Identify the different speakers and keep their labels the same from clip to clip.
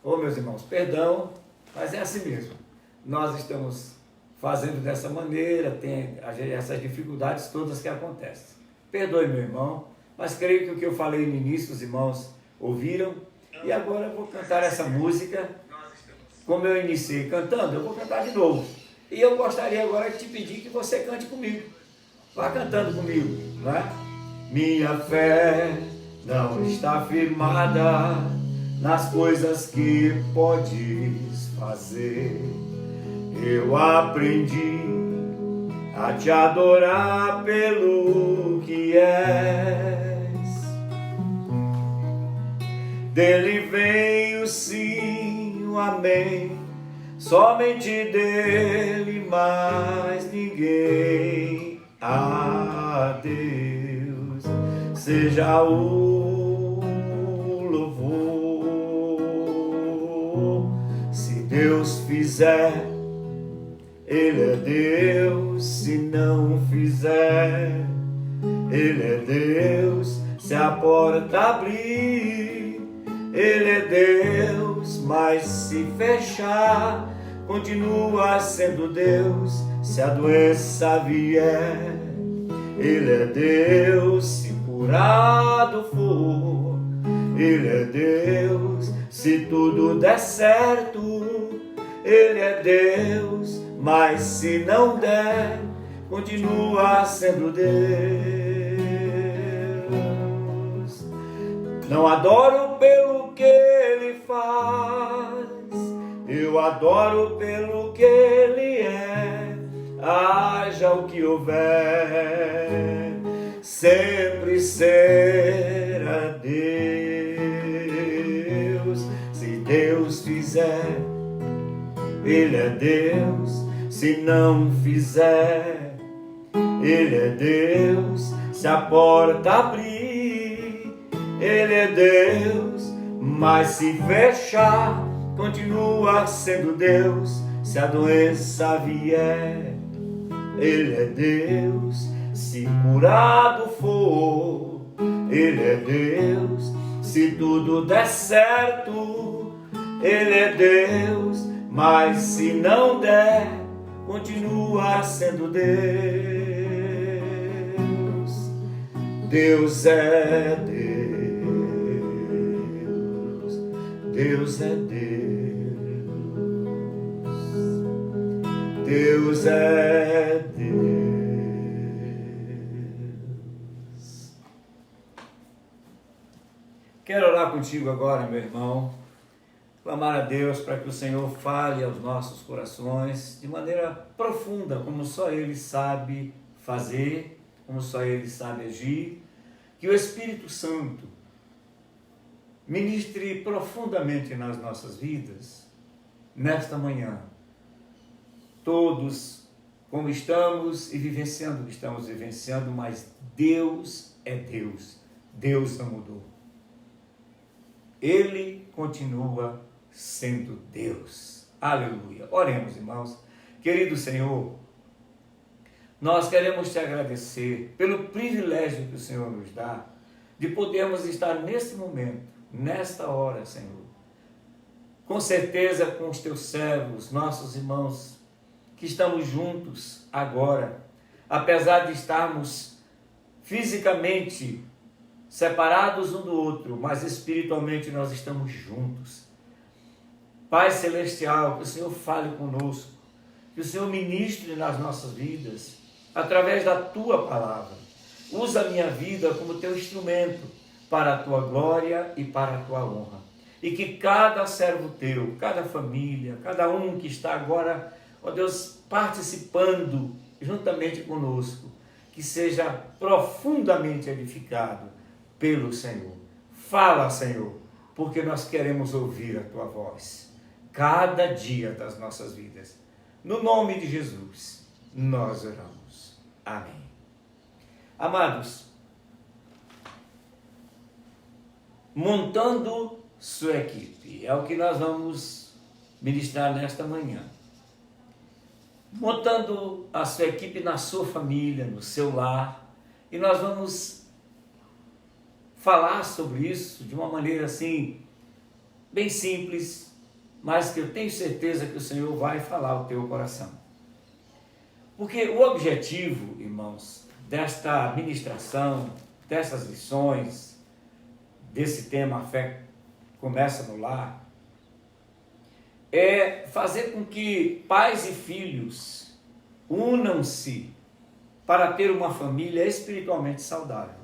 Speaker 1: Ô meus irmãos, perdão, mas é assim mesmo. Nós estamos fazendo dessa maneira, tem essas dificuldades todas que acontecem. Perdoe meu irmão, mas creio que o que eu falei no início os irmãos ouviram. E agora eu vou cantar essa música, como eu iniciei cantando, eu vou cantar de novo. E eu gostaria agora de te pedir que você cante comigo. Vá cantando comigo, não é? Minha fé não está firmada nas coisas que podes fazer. Eu aprendi a te adorar pelo que és. Dele vem o sim, o amém, somente dele, mais ninguém. A Deus seja o louvor. Se Deus fizer, Ele é Deus. Se não fizer, Ele é Deus. Se a porta abrir, Ele é Deus. Mas se fechar, continua sendo Deus. Se a doença vier, Ele é Deus. Se curado for, Ele é Deus. Se tudo der certo, Ele é Deus. Mas se não der, continua sendo Deus. Não adoro pelo que Ele faz, eu adoro pelo que Ele é. Haja o que houver, sempre será Deus. Se Deus fizer, Ele é Deus. Se não fizer, Ele é Deus. Se a porta abrir, Ele é Deus. Mas se fechar, continua sendo Deus. Se a doença vier, Ele é Deus. Se curado for, Ele é Deus. Se tudo der certo, Ele é Deus. Mas se não der, continua sendo Deus. Deus é Deus. Deus é Deus. Deus é Deus. Quero orar contigo agora, meu irmão. Clamar a Deus para que o Senhor fale aos nossos corações de maneira profunda, como só Ele sabe fazer, como só Ele sabe agir. Que o Espírito Santo ministre profundamente nas nossas vidas, nesta manhã. Todos, como estamos e vivenciando o que estamos vivenciando, mas Deus é Deus. Deus não mudou. Ele continua sendo Deus. Aleluia. Oremos, irmãos. Querido Senhor, nós queremos te agradecer pelo privilégio que o Senhor nos dá de podermos estar nesse momento, nesta hora, Senhor. Com certeza com os teus servos, nossos irmãos, que estamos juntos agora, apesar de estarmos fisicamente separados um do outro, mas espiritualmente nós estamos juntos. Pai Celestial, que o Senhor fale conosco, que o Senhor ministre nas nossas vidas, através da Tua palavra. Usa a minha vida como Teu instrumento para a Tua glória e para a Tua honra. E que cada servo Teu, cada família, cada um que está agora, ó Deus, participando juntamente conosco, que seja profundamente edificado pelo Senhor. Fala, Senhor, porque nós queremos ouvir a Tua voz, cada dia das nossas vidas. No nome de Jesus, nós oramos. Amém. Amados, montando sua equipe, é o que nós vamos ministrar nesta manhã. Montando a sua equipe na sua família, no seu lar, e nós vamos falar sobre isso de uma maneira assim, bem simples, mas que eu tenho certeza que o Senhor vai falar ao teu coração. Porque o objetivo, irmãos, desta ministração, dessas lições, desse tema A Fé Começa no Lar, é fazer com que pais e filhos unam-se para ter uma família espiritualmente saudável.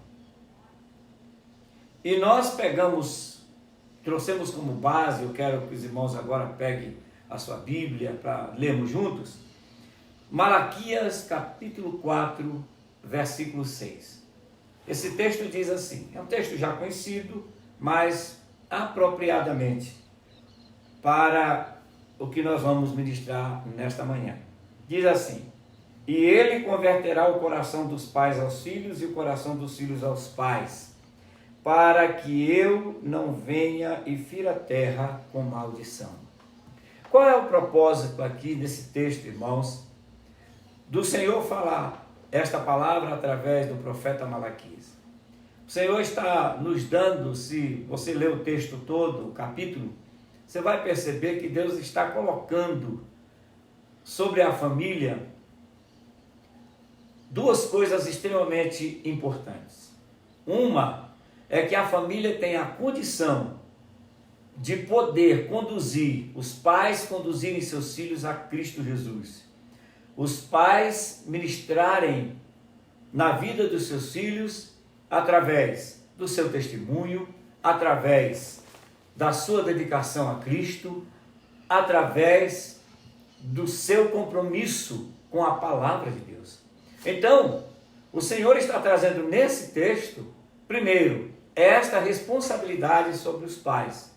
Speaker 1: E nós trouxemos como base, eu quero que os irmãos agora peguem a sua Bíblia para lermos juntos, Malaquias capítulo 4, versículo 6. Esse texto diz assim, é um texto já conhecido, mas apropriadamente para o que nós vamos ministrar nesta manhã. Diz assim: e ele converterá o coração dos pais aos filhos e o coração dos filhos aos pais, para que eu não venha e fira a terra com maldição. Qual é o propósito aqui desse texto, irmãos, do Senhor falar esta palavra através do profeta Malaquias? O Senhor está nos dando, se você ler o texto todo, o capítulo, você vai perceber que Deus está colocando sobre a família duas coisas extremamente importantes. Uma é que a família tem a condição de poder conduzir, os pais conduzirem seus filhos a Cristo Jesus. Os pais ministrarem na vida dos seus filhos através do seu testemunho, através da sua dedicação a Cristo, através do seu compromisso com a palavra de Deus. Então, o Senhor está trazendo nesse texto, primeiro, esta responsabilidade sobre os pais.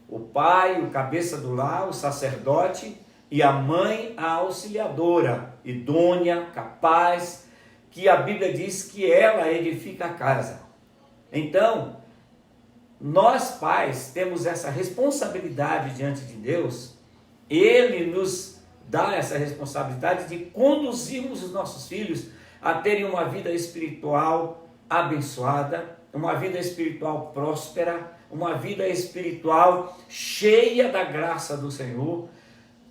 Speaker 1: O pai, o cabeça do lar, o sacerdote, e a mãe, a auxiliadora, idônea, capaz, que a Bíblia diz que ela edifica a casa. Então, nós pais temos essa responsabilidade diante de Deus. Ele nos dá essa responsabilidade de conduzirmos os nossos filhos a terem uma vida espiritual abençoada, uma vida espiritual próspera, uma vida espiritual cheia da graça do Senhor.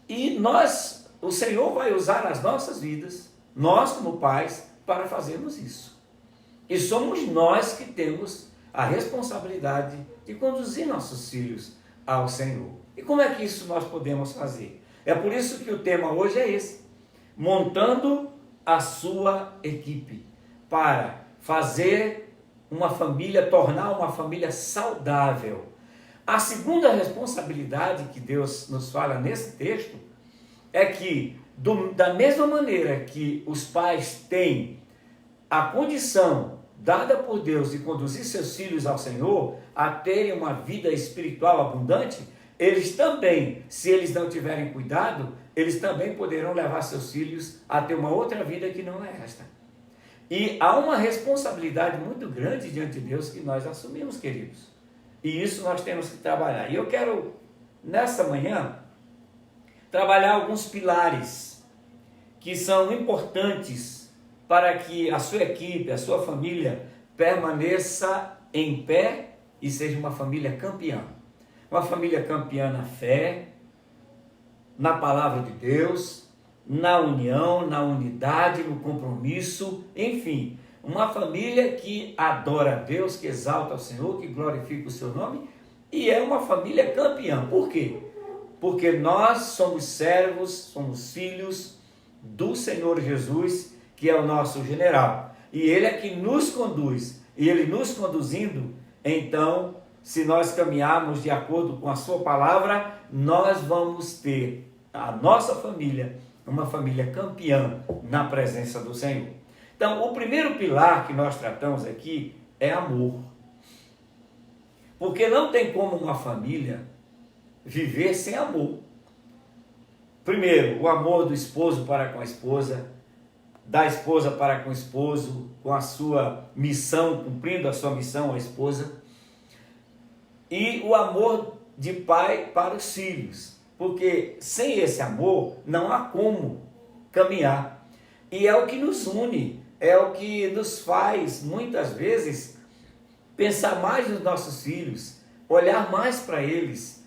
Speaker 1: E o Senhor vai usar as nossas vidas, nós como pais, para fazermos isso. E somos nós que temos a responsabilidade de conduzir nossos filhos ao Senhor. E como é que isso nós podemos fazer? É por isso que o tema hoje é esse: montando a sua equipe para fazer uma família, tornar uma família saudável. A segunda responsabilidade que Deus nos fala nesse texto é que, da mesma maneira que os pais têm a condição dada por Deus de conduzir seus filhos ao Senhor, a terem uma vida espiritual abundante, eles também, se eles não tiverem cuidado, eles também poderão levar seus filhos a ter uma outra vida que não é esta. E há uma responsabilidade muito grande diante de Deus que nós assumimos, queridos. E isso nós temos que trabalhar. E eu quero, nessa manhã, trabalhar alguns pilares que são importantes para que a sua equipe, a sua família permaneça em pé e seja uma família campeã. Uma família campeã na fé, na palavra de Deus, na união, na unidade, no compromisso, enfim, uma família que adora a Deus, que exalta o Senhor, que glorifica o seu nome, e é uma família campeã. Por quê? Porque nós somos servos, somos filhos do Senhor Jesus, que é o nosso general, e Ele é que nos conduz, e Ele nos conduzindo, então, se nós caminharmos de acordo com a sua palavra, nós vamos ter a nossa família, uma família campeã na presença do Senhor. Então, o primeiro pilar que nós tratamos aqui é amor. Porque não tem como uma família viver sem amor. Primeiro, o amor do esposo para com a esposa, da esposa para com o esposo, com a sua missão, cumprindo a sua missão, a esposa. E o amor de pai para os filhos. Porque sem esse amor não há como caminhar. E é o que nos une, é o que nos faz, muitas vezes, pensar mais nos nossos filhos, olhar mais para eles,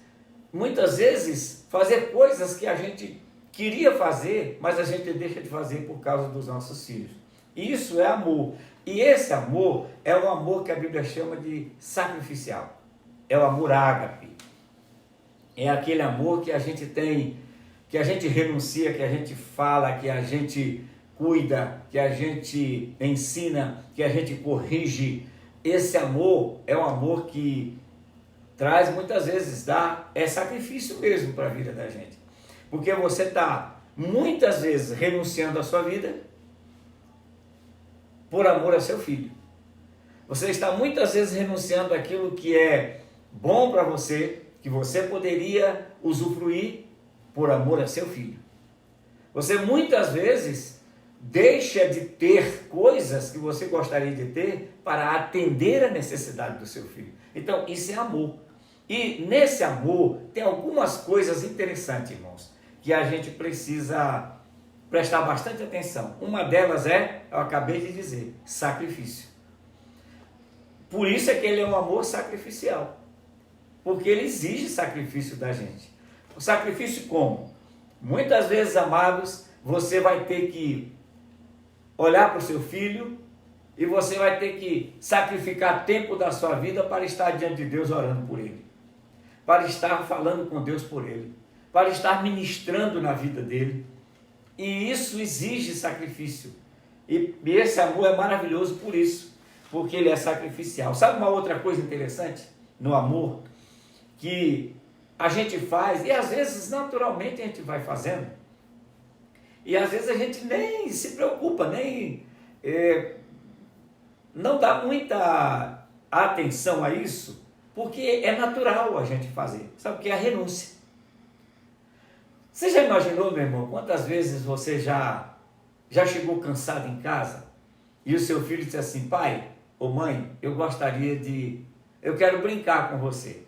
Speaker 1: muitas vezes, fazer coisas que a gente queria fazer, mas a gente deixa de fazer por causa dos nossos filhos. Isso é amor. E esse amor é o amor que a Bíblia chama de sacrificial. É o amor ágape. É aquele amor que a gente tem, que a gente renuncia, que a gente fala, que a gente cuida, que a gente ensina, que a gente corrige. Esse amor é um amor que traz muitas vezes, é sacrifício mesmo para a vida da gente. Porque você está muitas vezes renunciando à sua vida por amor a seu filho. Você está muitas vezes renunciando àquilo que é bom para você, que você poderia usufruir por amor a seu filho. Você muitas vezes deixa de ter coisas que você gostaria de ter para atender a necessidade do seu filho. Então, isso é amor. E nesse amor tem algumas coisas interessantes, irmãos, que a gente precisa prestar bastante atenção. Uma delas eu acabei de dizer, sacrifício. Por isso é que ele é um amor sacrificial. Porque ele exige sacrifício da gente. O sacrifício como? Muitas vezes, amados, você vai ter que olhar para o seu filho e você vai ter que sacrificar tempo da sua vida para estar diante de Deus orando por ele, para estar falando com Deus por ele, para estar ministrando na vida dele. E isso exige sacrifício. E esse amor é maravilhoso por isso, porque ele é sacrificial. Sabe uma outra coisa interessante no amor? Que a gente faz, e às vezes naturalmente a gente vai fazendo, e às vezes a gente nem se preocupa, nem não dá muita atenção a isso, porque é natural a gente fazer. Sabe o que é a renúncia? Você já imaginou, meu irmão, quantas vezes você já chegou cansado em casa e o seu filho disse assim: pai ou mãe, eu quero brincar com você.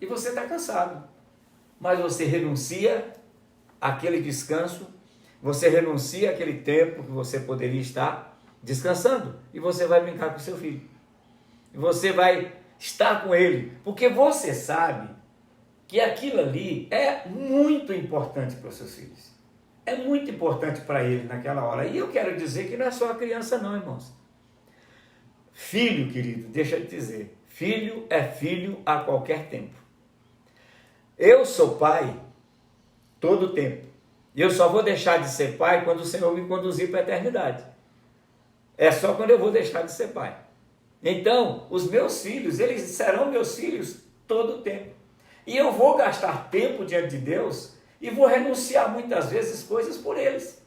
Speaker 1: E você está cansado, mas você renuncia àquele descanso, você renuncia àquele tempo que você poderia estar descansando, e você vai brincar com seu filho. E você vai estar com ele, porque você sabe que aquilo ali é muito importante para os seus filhos. É muito importante para ele naquela hora. E eu quero dizer que não é só a criança não, irmãos. Filho, querido, deixa eu te dizer, filho é filho a qualquer tempo. Eu sou pai todo o tempo. E eu só vou deixar de ser pai quando o Senhor me conduzir para a eternidade. É só quando eu vou deixar de ser pai. Então, os meus filhos, eles serão meus filhos todo o tempo. E eu vou gastar tempo diante de Deus e vou renunciar muitas vezes coisas por eles.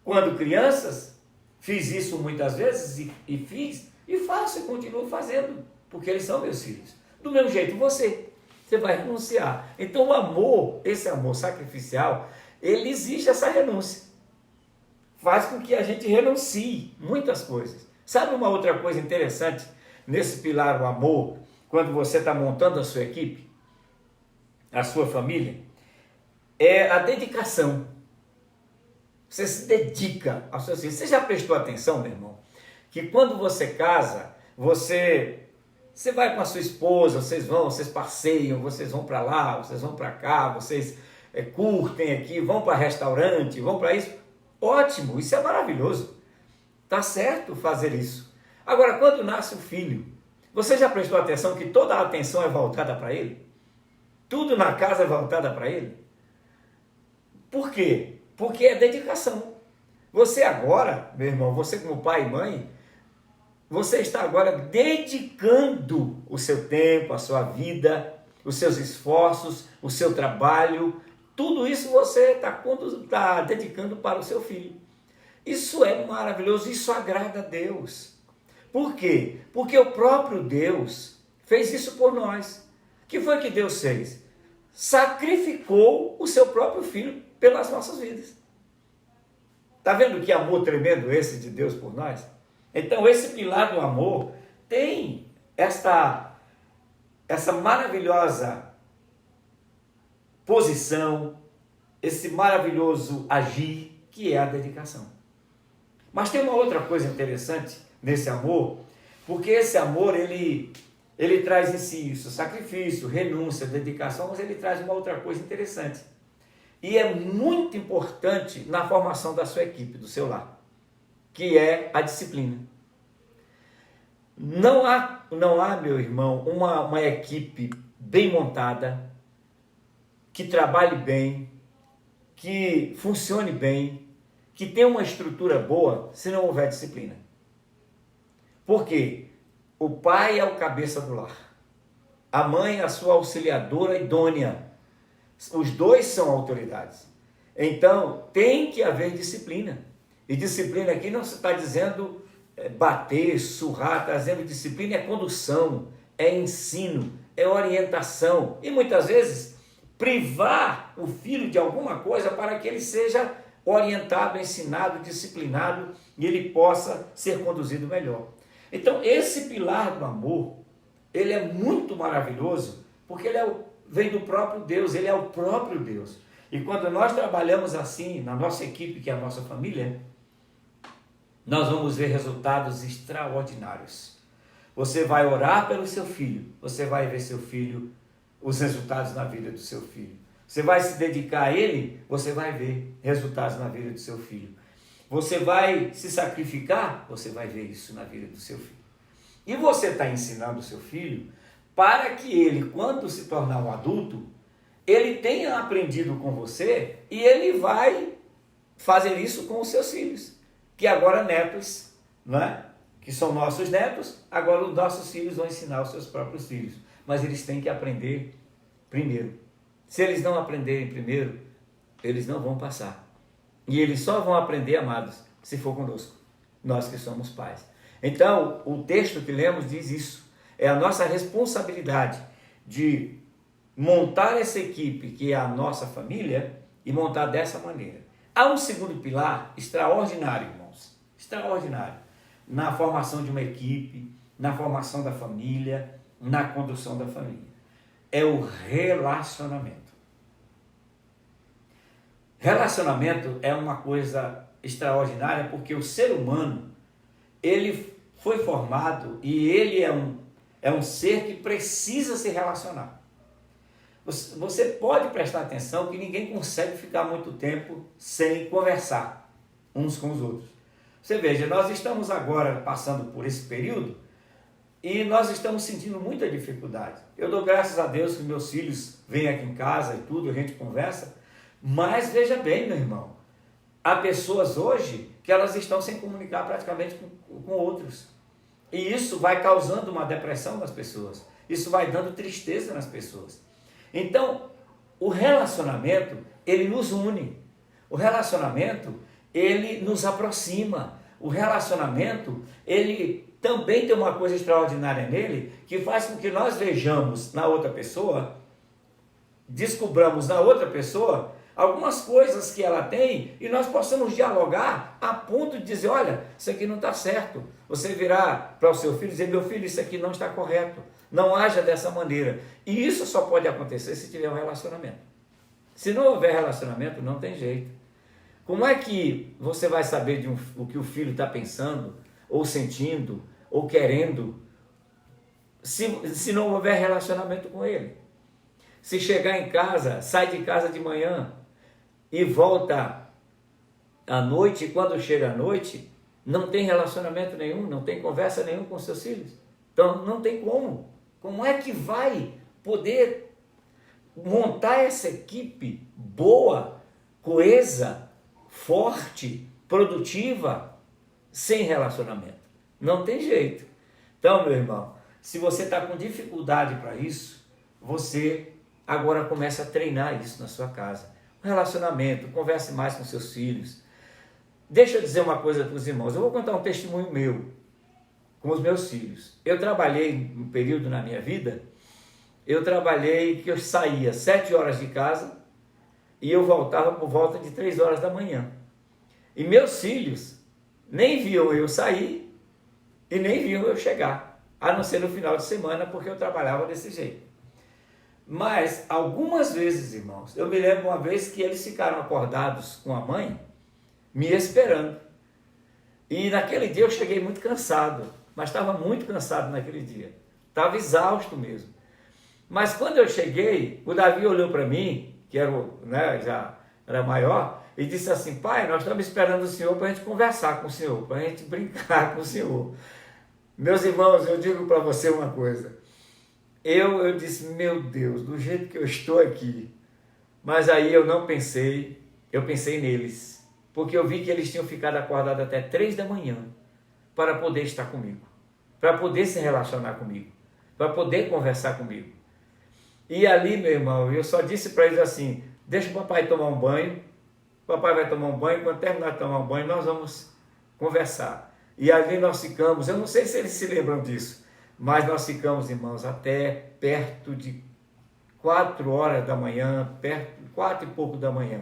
Speaker 1: Quando crianças, fiz isso muitas vezes e fiz, e faço e continuo fazendo, porque eles são meus filhos. Do mesmo jeito, você vai renunciar. Então o amor, esse amor sacrificial, ele exige essa renúncia. Faz com que a gente renuncie muitas coisas. Sabe uma outra coisa interessante nesse pilar do amor, quando você está montando a sua equipe, a sua família? É a dedicação. Você se dedica ao seu filho. Você já prestou atenção, meu irmão, que quando você casa, você vai com a sua esposa, vocês passeiam, vocês vão para lá, vocês vão para cá, vocês curtem aqui, vão para restaurante, vão para isso. Ótimo, isso é maravilhoso. Tá certo fazer isso. Agora, quando nasce o filho, você já prestou atenção que toda a atenção é voltada para ele? Tudo na casa é voltada para ele? Por quê? Porque é dedicação. Você agora, meu irmão, você como pai e mãe, você está agora dedicando o seu tempo, a sua vida, os seus esforços, o seu trabalho, tudo isso você está dedicando para o seu filho. Isso é maravilhoso, isso agrada a Deus. Por quê? Porque o próprio Deus fez isso por nós. O que foi que Deus fez? Sacrificou o seu próprio filho pelas nossas vidas. Está vendo que amor tremendo esse de Deus por nós? Então esse pilar do amor tem essa maravilhosa posição, esse maravilhoso agir, que é a dedicação. Mas tem uma outra coisa interessante nesse amor, porque esse amor, ele Ele traz em si isso, sacrifício, renúncia, dedicação, mas ele traz uma outra coisa interessante. E é muito importante na formação da sua equipe, do seu lar, que é a disciplina. Não há, meu irmão, uma equipe bem montada, que trabalhe bem, que funcione bem, que tenha uma estrutura boa, se não houver disciplina. Por quê? O pai é o cabeça do lar. A mãe é a sua auxiliadora idônea. Os dois são autoridades. Então, tem que haver disciplina. E disciplina aqui não se está dizendo bater, surrar, está dizendo disciplina é condução, é ensino, é orientação. E muitas vezes, privar o filho de alguma coisa para que ele seja orientado, ensinado, disciplinado e ele possa ser conduzido melhor. Então, esse pilar do amor, ele é muito maravilhoso, porque ele vem do próprio Deus, ele é o próprio Deus. E quando nós trabalhamos assim, na nossa equipe, que é a nossa família, nós vamos ver resultados extraordinários. Você vai orar pelo seu filho, você vai ver seu filho, os resultados na vida do seu filho. Você vai se dedicar a ele, você vai ver resultados na vida do seu filho. Você vai se sacrificar, você vai ver isso na vida do seu filho. E você está ensinando o seu filho para que ele, quando se tornar um adulto, ele tenha aprendido com você e ele vai fazer isso com os seus filhos, que agora netos, não é? Que são nossos netos, agora os nossos filhos vão ensinar os seus próprios filhos. Mas eles têm que aprender primeiro. Se eles não aprenderem primeiro, eles não vão passar. E eles só vão aprender, amados, se for conosco, nós que somos pais. Então, o texto que lemos diz isso. É a nossa responsabilidade de montar essa equipe, que é a nossa família, e montar dessa maneira. Há um segundo pilar extraordinário, irmãos, extraordinário, na formação de uma equipe, na formação da família, na condução da família. É o relacionamento. Relacionamento é uma coisa extraordinária porque o ser humano, ele foi formado e ele é um ser que precisa se relacionar. Você pode prestar atenção que ninguém consegue ficar muito tempo sem conversar uns com os outros. Você veja, nós estamos agora passando por esse período e nós estamos sentindo muita dificuldade. Eu dou graças a Deus que meus filhos vêm aqui em casa e tudo, a gente conversa, mas veja bem, meu irmão, há pessoas hoje que elas estão sem comunicar praticamente com outros. E isso vai causando uma depressão nas pessoas. Isso vai dando tristeza nas pessoas. Então, o relacionamento, ele nos une. O relacionamento, ele nos aproxima. O relacionamento, ele também tem uma coisa extraordinária nele, que faz com que nós vejamos na outra pessoa, descobramos na outra pessoa, algumas coisas que ela tem e nós possamos dialogar a ponto de dizer, olha, isso aqui não está certo. Você virar para o seu filho e dizer, meu filho, isso aqui não está correto. Não haja dessa maneira. E isso só pode acontecer se tiver um relacionamento. Se não houver relacionamento, não tem jeito. Como é que você vai saber o que o filho está pensando, ou sentindo, ou querendo, se não houver relacionamento com ele? Se chegar em casa, sai de casa de manhã e volta à noite, e quando chega à noite, não tem relacionamento nenhum, não tem conversa nenhuma com seus filhos. Então, não tem como. Como é que vai poder montar essa equipe boa, coesa, forte, produtiva, sem relacionamento? Não tem jeito. Então, meu irmão, se você está com dificuldade para isso, você agora começa a treinar isso na sua casa. Relacionamento, converse mais com seus filhos. Deixa eu dizer uma coisa para os irmãos. Eu vou contar um testemunho meu com os meus filhos. Eu trabalhei um período na minha vida, que eu saía 7 horas de casa e eu voltava por volta de 3 horas da manhã. E meus filhos nem viam eu sair e nem viam eu chegar, a não ser no final de semana, porque eu trabalhava desse jeito. Mas algumas vezes, irmãos, eu me lembro uma vez que eles ficaram acordados com a mãe, me esperando. E naquele dia eu cheguei muito cansado, mas estava muito cansado naquele dia. estava exausto mesmo. Mas quando eu cheguei, o Davi olhou para mim, que era, né, já era maior, e disse assim: pai, nós estamos esperando o senhor para a gente conversar com o senhor, para a gente brincar com o senhor. Meus irmãos, eu digo para você uma coisa. Eu disse: meu Deus, do jeito que eu estou aqui. Mas aí eu não pensei, eu pensei neles. Porque eu vi que eles tinham ficado acordados até 3 da manhã para poder estar comigo, para poder se relacionar comigo, para poder conversar comigo. E ali, meu irmão, eu só disse para eles assim: deixa o papai tomar um banho, o papai vai tomar um banho, quando terminar de tomar um banho nós vamos conversar. E ali nós ficamos, eu não sei se eles se lembram disso, mas nós ficamos, irmãos, até perto de 4 horas da manhã, 4 e pouco da manhã.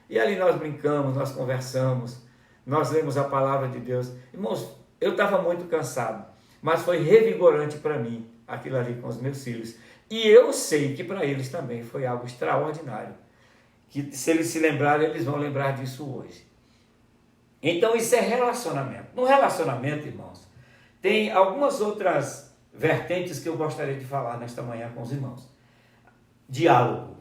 Speaker 1: E ali nós brincamos, nós conversamos, nós lemos a palavra de Deus. Irmãos, eu estava muito cansado, mas foi revigorante para mim, aquilo ali com os meus filhos. E eu sei que para eles também foi algo extraordinário, que se eles se lembrarem, eles vão lembrar disso hoje. Então isso é relacionamento. No relacionamento, irmãos, tem algumas outras vertentes que eu gostaria de falar nesta manhã com os irmãos. Diálogo.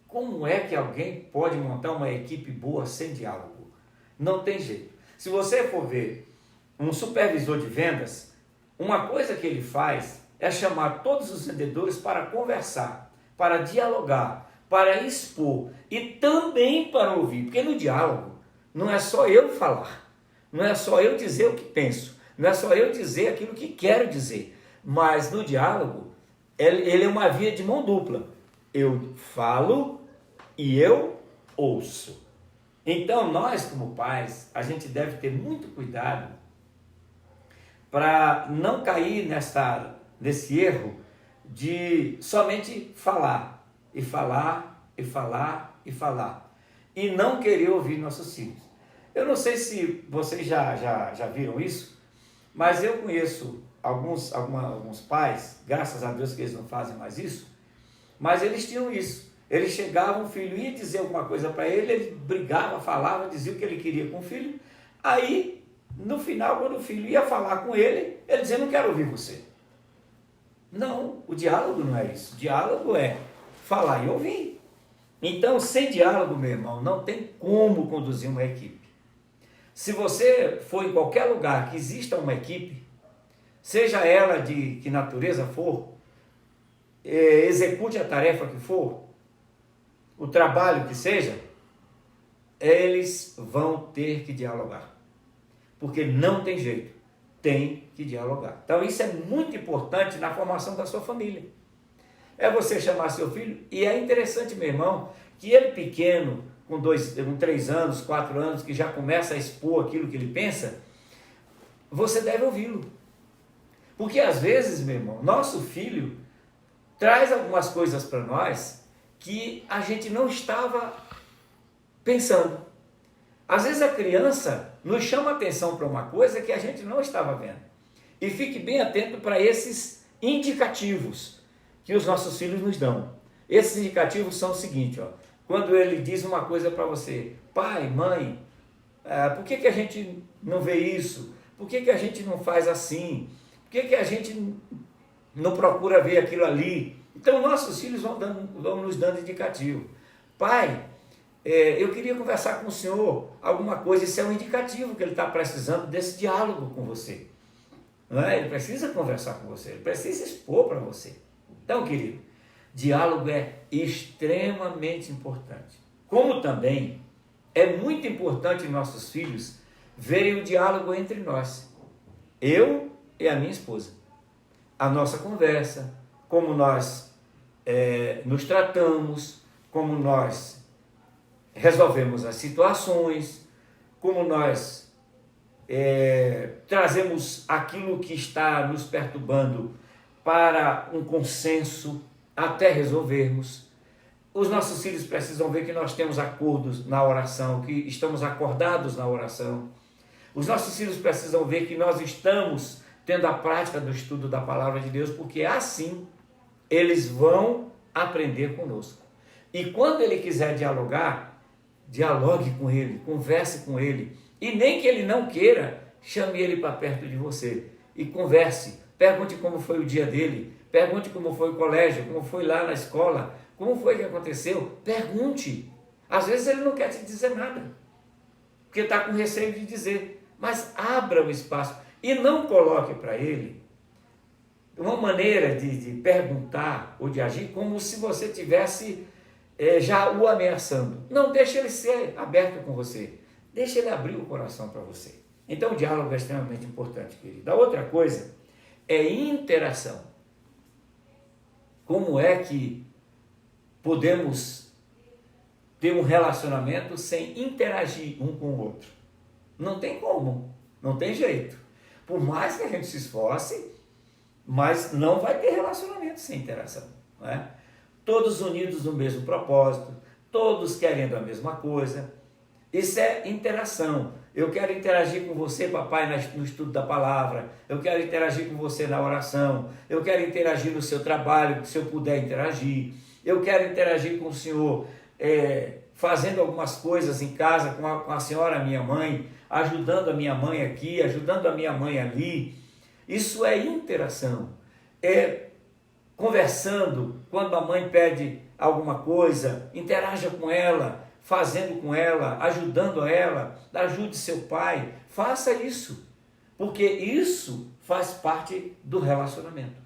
Speaker 1: Como é que alguém pode montar uma equipe boa sem diálogo? Não tem jeito. Se você for ver um supervisor de vendas, uma coisa que ele faz é chamar todos os vendedores para conversar, para dialogar, para expor e também para ouvir. Porque no diálogo não é só eu falar, não é só eu dizer o que penso, não é só eu dizer aquilo que quero dizer, mas no diálogo ele é uma via de mão dupla. Eu falo e eu ouço. Então nós, como pais, a gente deve ter muito cuidado para não cair nesse erro de somente falar, e falar, e falar, e falar, e não querer ouvir nossos filhos. Eu não sei se vocês já viram isso, mas eu conheço alguns pais, graças a Deus que eles não fazem mais isso, mas eles tinham isso. Eles chegavam, o filho ia dizer alguma coisa para ele, ele brigava, falava, dizia o que ele queria com o filho, aí no final, quando o filho ia falar com ele, ele dizia: não quero ouvir você. Não, o diálogo não é isso. O diálogo é falar e ouvir. Então, sem diálogo, meu irmão, não tem como conduzir uma equipe. Se você for em qualquer lugar que exista uma equipe, seja ela de que natureza for, execute a tarefa que for, o trabalho que seja, eles vão ter que dialogar. Porque não tem jeito, tem que dialogar. Então isso é muito importante na formação da sua família. É você chamar seu filho, e é interessante, meu irmão, que ele pequeno, com 3 anos, 4 anos, que já começa a expor aquilo que ele pensa, você deve ouvi-lo. Porque às vezes, meu irmão, nosso filho traz algumas coisas para nós que a gente não estava pensando. Às vezes a criança nos chama a atenção para uma coisa que a gente não estava vendo. E fique bem atento para esses indicativos que os nossos filhos nos dão. Esses indicativos são o seguinte, ó, quando ele diz uma coisa para você: pai, mãe, por que a gente não vê isso? Por que a gente não faz assim? Por que a gente não procura ver aquilo ali? Então nossos filhos vão nos dando indicativo. Pai, eu queria conversar com o senhor alguma coisa. Isso é um indicativo que ele está precisando desse diálogo com você. Não é? Ele precisa conversar com você, ele precisa expor para você. Então, querido, diálogo é extremamente importante. Como também é muito importante nossos filhos verem o diálogo entre nós. Eu e a minha esposa. A nossa conversa, como nós nos tratamos, como nós resolvemos as situações, como nós trazemos aquilo que está nos perturbando para um consenso até resolvermos. Os nossos filhos precisam ver que nós temos acordos na oração, que estamos acordados na oração. Os nossos filhos precisam ver que nós estamos tendo a prática do estudo da palavra de Deus, porque assim eles vão aprender conosco. E quando ele quiser dialogar, dialogue com ele, converse com ele. E nem que ele não queira, chame ele para perto de você e converse, Pergunte como foi o dia dele. Pergunte como foi o colégio, como foi lá na escola, como foi que aconteceu. Pergunte. Às vezes ele não quer te dizer nada, porque está com receio de dizer. Mas abra o espaço e não coloque para ele uma maneira de perguntar ou de agir como se você tivesse já o ameaçando. Não, deixe ele ser aberto com você. Deixe ele abrir o coração para você. Então o diálogo é extremamente importante, querido. A outra coisa é interação. Como é que podemos ter um relacionamento sem interagir um com o outro? Não tem como, não tem jeito. Por mais que a gente se esforce, mas não vai ter relacionamento sem interação, não é? Todos unidos no mesmo propósito, todos querendo a mesma coisa. Isso é interação. Eu quero interagir com você, papai, no estudo da palavra. Eu quero interagir com você na oração. Eu quero interagir no seu trabalho, se eu puder interagir. Eu quero interagir com o senhor fazendo algumas coisas em casa com a senhora, minha mãe, ajudando a minha mãe aqui, ajudando a minha mãe ali. Isso é interação. É conversando, quando a mãe pede alguma coisa, interaja com ela, fazendo com ela, ajudando ela, ajude seu pai, faça isso, porque isso faz parte do relacionamento.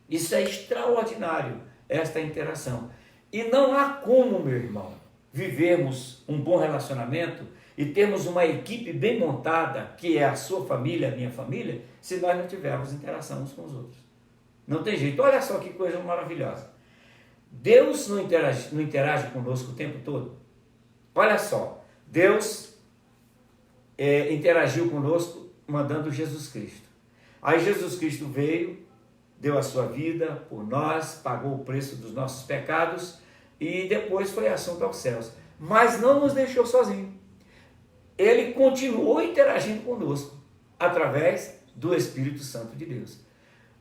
Speaker 1: Isso é extraordinário, esta interação. E não há como, meu irmão, vivermos um bom relacionamento e termos uma equipe bem montada, que é a sua família, a minha família, se nós não tivermos interação uns com os outros. Não tem jeito. Olha só que coisa maravilhosa. Deus não interage conosco o tempo todo. Olha só, Deus interagiu conosco mandando Jesus Cristo. Aí Jesus Cristo veio, deu a sua vida por nós, pagou o preço dos nossos pecados e depois foi assunto aos céus. Mas não nos deixou sozinhos. Ele continuou interagindo conosco através do Espírito Santo de Deus.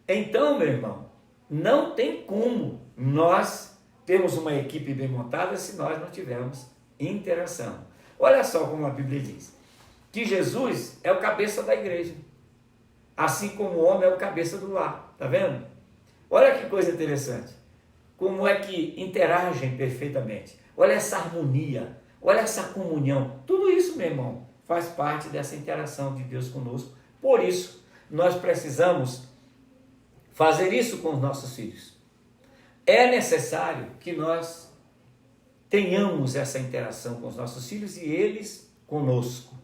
Speaker 1: Então, meu irmão, não tem como nós termos uma equipe bem montada se nós não tivermos interação. Olha só como a Bíblia diz, que Jesus é o cabeça da igreja, assim como o homem é o cabeça do lar, tá vendo? Olha que coisa interessante, como é que interagem perfeitamente, olha essa harmonia, olha essa comunhão, tudo isso, meu irmão, faz parte dessa interação de Deus conosco. Por isso, nós precisamos fazer isso com os nossos filhos. É necessário que nós tenhamos essa interação com os nossos filhos e eles conosco.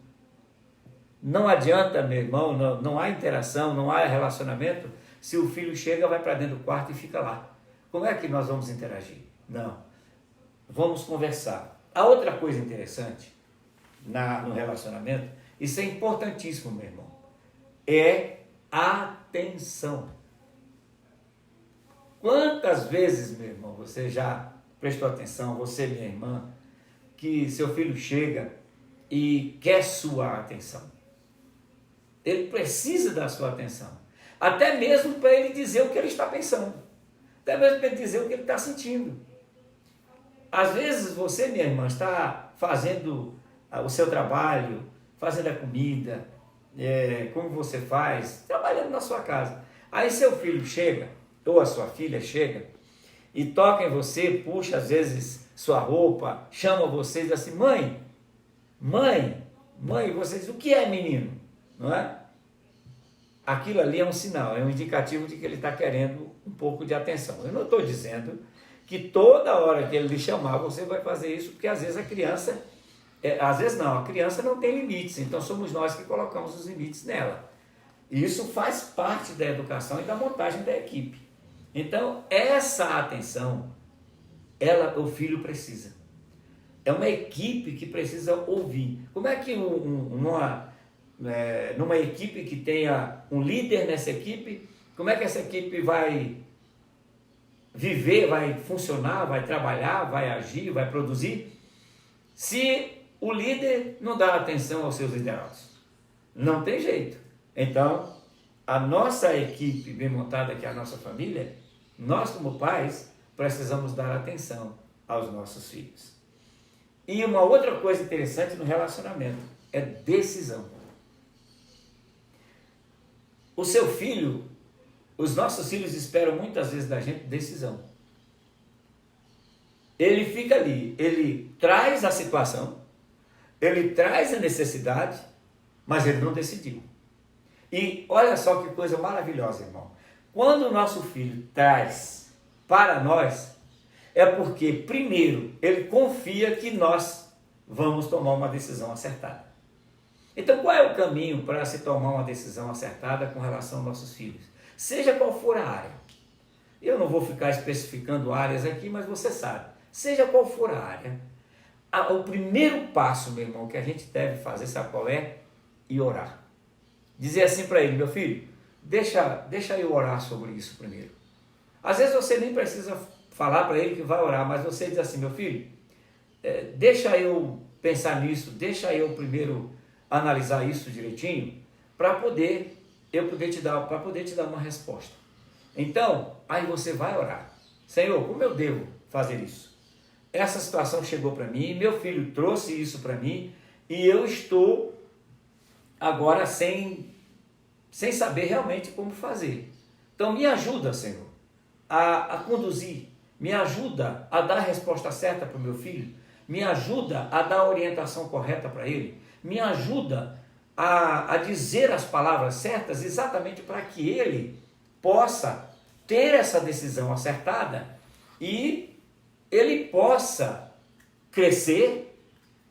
Speaker 1: Não adianta, meu irmão, não há interação, não há relacionamento, se o filho chega, vai para dentro do quarto e fica lá. Como é que nós vamos interagir? Não. Vamos conversar. A outra coisa interessante no relacionamento, isso é importantíssimo, meu irmão, é atenção. Quantas vezes, meu irmão, você já prestou atenção, você, minha irmã, que seu filho chega e quer sua atenção? Ele precisa da sua atenção. Até mesmo para ele dizer o que ele está pensando. Até mesmo para ele dizer o que ele está sentindo. Às vezes você, minha irmã, está fazendo o seu trabalho, fazendo a comida, como você faz, trabalhando na sua casa. Aí seu filho chega, ou a sua filha chega, e toca em você, puxa às vezes sua roupa, chama você e diz assim, mãe, você diz, o que é, menino? Não é? Aquilo ali é um sinal, é um indicativo de que ele está querendo um pouco de atenção. Eu não estou dizendo que toda hora que ele lhe chamar, você vai fazer isso, porque às vezes a criança, a criança não tem limites, então somos nós que colocamos os limites nela. E isso faz parte da educação e da montagem da equipe. Então, essa atenção, o filho precisa. É uma equipe que precisa ouvir. Como é que numa equipe que tenha um líder nessa equipe, como é que essa equipe vai viver, vai funcionar, vai trabalhar, vai agir, vai produzir, se o líder não dá atenção aos seus liderados? Não tem jeito. Então, a nossa equipe bem montada, que é a nossa família, nós como pais precisamos dar atenção aos nossos filhos. E uma outra coisa interessante no relacionamento é decisão. O seu filho, os nossos filhos esperam muitas vezes da gente decisão. Ele fica ali, ele traz a situação, ele traz a necessidade, mas ele não decidiu. E olha só que coisa maravilhosa, irmão. Quando o nosso filho traz para nós, é porque, primeiro, ele confia que nós vamos tomar uma decisão acertada. Então, qual é o caminho para se tomar uma decisão acertada com relação aos nossos filhos? Seja qual for a área. Eu não vou ficar especificando áreas aqui, mas você sabe. Seja qual for a área, o primeiro passo, meu irmão, que a gente deve fazer, sabe qual é? Ir orar. Dizer assim para ele: meu filho, deixa eu orar sobre isso primeiro. Às vezes você nem precisa falar para ele que vai orar, mas você diz assim: meu filho, deixa eu pensar nisso, deixa eu primeiro analisar isso direitinho, para poder te dar uma resposta. Então, aí você vai orar: Senhor, como eu devo fazer isso? Essa situação chegou para mim, meu filho trouxe isso para mim, e eu estou agora sem saber realmente como fazer. Então me ajuda, Senhor, a conduzir, me ajuda a dar a resposta certa para o meu filho, me ajuda a dar a orientação correta para ele, me ajuda a dizer as palavras certas exatamente para que ele possa ter essa decisão acertada e ele possa crescer,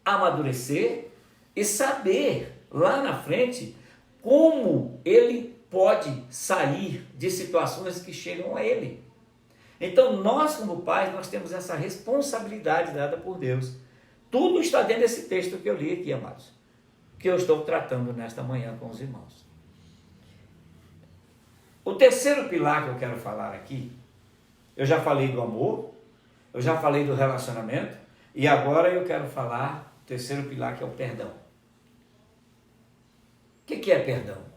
Speaker 1: amadurecer e saber lá na frente como ele pode sair de situações que chegam a ele. Então nós, como pais, nós temos essa responsabilidade dada por Deus. Tudo está dentro desse texto que eu li aqui, amados, que eu estou tratando nesta manhã com os irmãos. O terceiro pilar que eu quero falar aqui, eu já falei do amor, eu já falei do relacionamento, e agora eu quero falar do terceiro pilar, que é o perdão. O que é perdão?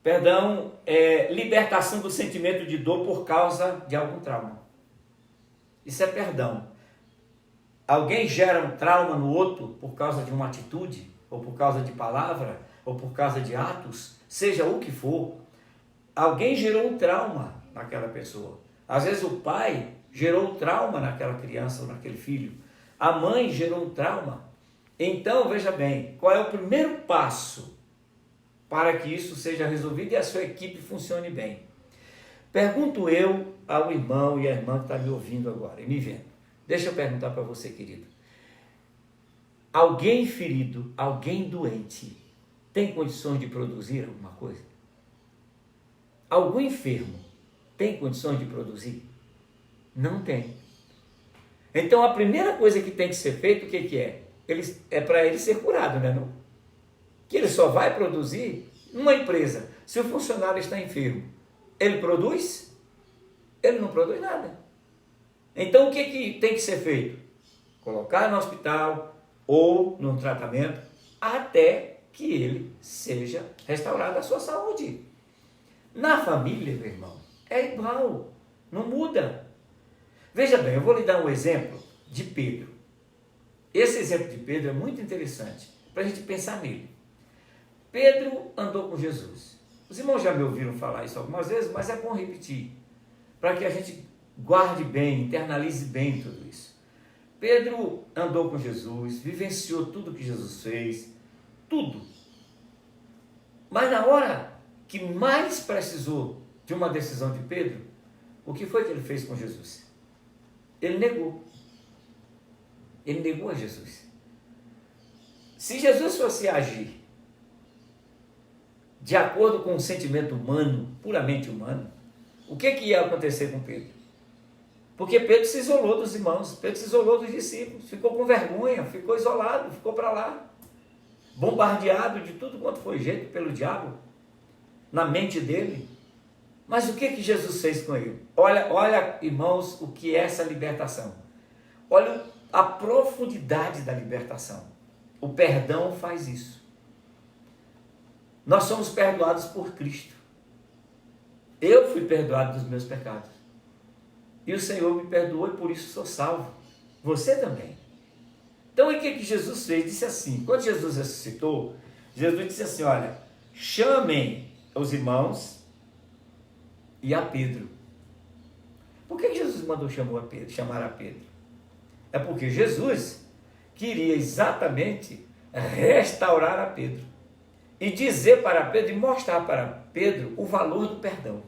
Speaker 1: Perdão é libertação do sentimento de dor por causa de algum trauma. Isso é perdão. Alguém gera um trauma no outro por causa de uma atitude, ou por causa de palavra, ou por causa de atos, seja o que for. Alguém gerou um trauma naquela pessoa. Às vezes o pai gerou um trauma naquela criança ou naquele filho. A mãe gerou um trauma. Então, veja bem, qual é o primeiro passo para que isso seja resolvido e a sua equipe funcione bem? Pergunto eu ao irmão e à irmã que está me ouvindo agora e me vendo. Deixa eu perguntar para você, querido. Alguém ferido, alguém doente, tem condições de produzir alguma coisa? Algum enfermo tem condições de produzir? Não tem. Então a primeira coisa que tem que ser feita, o que é? É para ele ser curado, né? Não? Que ele só vai produzir numa empresa. Se o funcionário está enfermo, ele produz? Ele não produz nada. Então o que tem que ser feito? Colocar no hospital ou num tratamento até que ele seja restaurado a sua saúde. Na família, meu irmão, é igual, não muda. Veja bem, eu vou lhe dar um exemplo de Pedro. Esse exemplo de Pedro é muito interessante para a gente pensar nele. Pedro andou com Jesus. Os irmãos já me ouviram falar isso algumas vezes, mas é bom repetir, para que a gente guarde bem, internalize bem tudo isso. Pedro andou com Jesus, vivenciou tudo que Jesus fez, tudo. Mas na hora que mais precisou de uma decisão de Pedro, o que foi que ele fez com Jesus? Ele negou. Ele negou a Jesus. Se Jesus fosse agir de acordo com um sentimento humano, puramente humano, o que ia acontecer com Pedro? Porque Pedro se isolou dos irmãos, Pedro se isolou dos discípulos, ficou com vergonha, ficou isolado, ficou para lá, bombardeado de tudo quanto foi jeito pelo diabo, na mente dele. Mas o que Jesus fez com ele? Olha, irmãos, o que é essa libertação. Olha a profundidade da libertação. O perdão faz isso. Nós somos perdoados por Cristo. Eu fui perdoado dos meus pecados. E o Senhor me perdoou e por isso sou salvo. Você também. Então o que Jesus fez? Disse assim, quando Jesus ressuscitou, Jesus disse assim, olha, chamem os irmãos e a Pedro. Por que Jesus mandou chamar a Pedro? É porque Jesus queria exatamente restaurar a Pedro e dizer para Pedro e mostrar para Pedro o valor do perdão.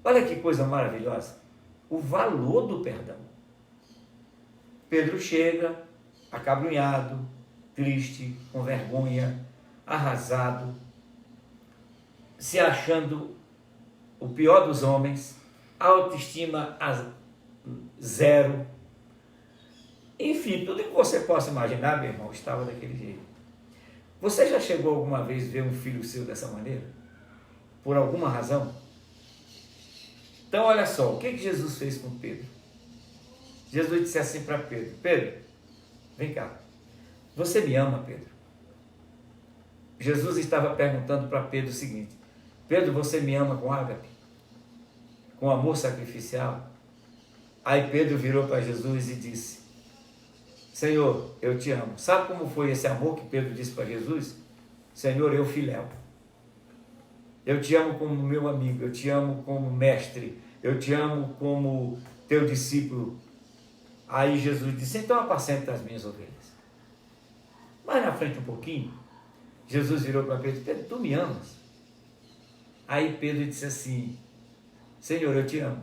Speaker 1: Olha que coisa maravilhosa, o valor do perdão. Pedro chega acabrunhado, triste, com vergonha, arrasado, se achando o pior dos homens, autoestima a zero. Enfim, tudo que você possa imaginar, meu irmão, estava daquele jeito. Você já chegou alguma vez a ver um filho seu dessa maneira? Por alguma razão? Então, olha só, o que Jesus fez com Pedro? Jesus disse assim para Pedro: Pedro, vem cá, você me ama, Pedro? Jesus estava perguntando para Pedro o seguinte: Pedro, você me ama com ágape? Com amor sacrificial? Aí Pedro virou para Jesus e disse: Senhor, eu te amo. Sabe como foi esse amor que Pedro disse para Jesus? Senhor, eu filéu. Eu te amo como meu amigo, eu te amo como mestre, eu te amo como teu discípulo. Aí Jesus disse: então apacenta as minhas ovelhas. Mais na frente um pouquinho, Jesus virou para Pedro: Pedro, tu me amas? Aí Pedro disse assim: Senhor, eu te amo.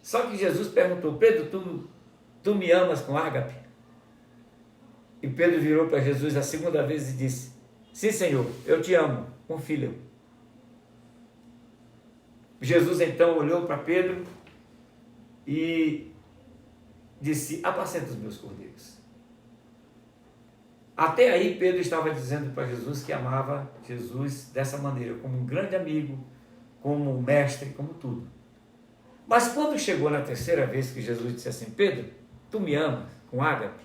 Speaker 1: Só que Jesus perguntou: Pedro, tu me amas com ágape? E Pedro virou para Jesus a segunda vez e disse: sim, Senhor, eu te amo com fíleo. Jesus então olhou para Pedro e disse: apacenta os meus cordeiros. Até aí Pedro estava dizendo para Jesus que amava Jesus dessa maneira, como um grande amigo, como um mestre, como tudo. Mas quando chegou na terceira vez que Jesus disse assim: Pedro, tu me amas com ágape?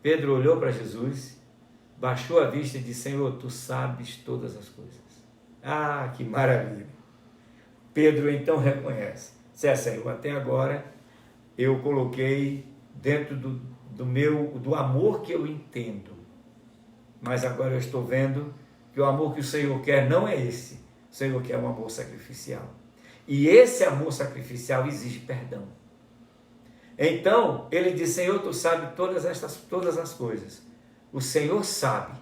Speaker 1: Pedro olhou para Jesus, baixou a vista e disse: Senhor, tu sabes todas as coisas. Ah, que maravilha! Pedro então reconhece: Senhor, até agora eu coloquei dentro do amor que eu entendo, mas agora eu estou vendo que o amor que o Senhor quer não é esse. O Senhor quer um amor sacrificial. E esse amor sacrificial exige perdão. Então, ele diz: Senhor, tu sabes todas as coisas. O Senhor sabe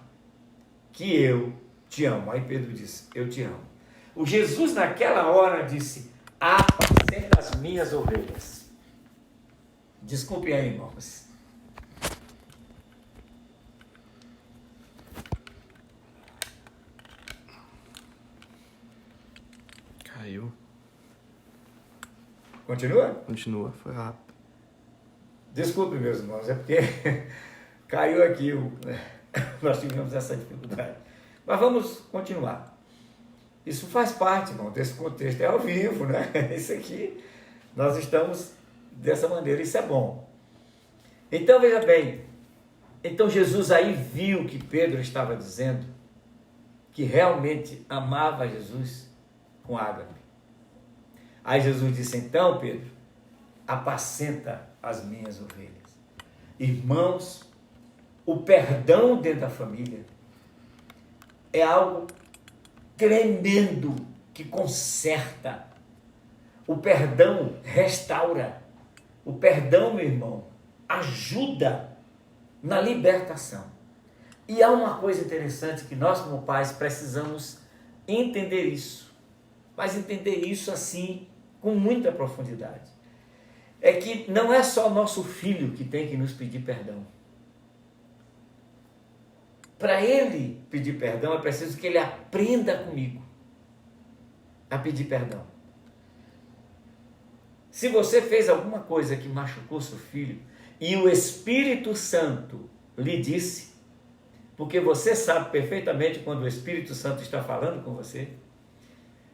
Speaker 1: que eu te amo. Aí Pedro disse: eu te amo. O Jesus naquela hora disse: apacenta as minhas ovelhas. Desculpe aí, irmãos.
Speaker 2: Caiu.
Speaker 1: Continua?
Speaker 2: Continua, foi rápido.
Speaker 1: Desculpe, meus irmãos, é porque caiu aqui, nós tivemos essa dificuldade. Mas vamos continuar. Isso faz parte, irmão, desse contexto, é ao vivo, né? Isso aqui, nós estamos dessa maneira, isso é bom. Então, veja bem, então Jesus aí viu que Pedro estava dizendo que realmente amava Jesus com ágape. Aí Jesus disse: então, Pedro, apacenta as minhas ovelhas. Irmãos, o perdão dentro da família é algo tremendo que conserta. O perdão restaura. O perdão, meu irmão, ajuda na libertação. E há uma coisa interessante que nós, como pais, precisamos entender isso. Mas entender isso assim, com muita profundidade. É que não é só nosso filho que tem que nos pedir perdão. Para ele pedir perdão, é preciso que ele aprenda comigo a pedir perdão. Se você fez alguma coisa que machucou seu filho e o Espírito Santo lhe disse, porque você sabe perfeitamente quando o Espírito Santo está falando com você,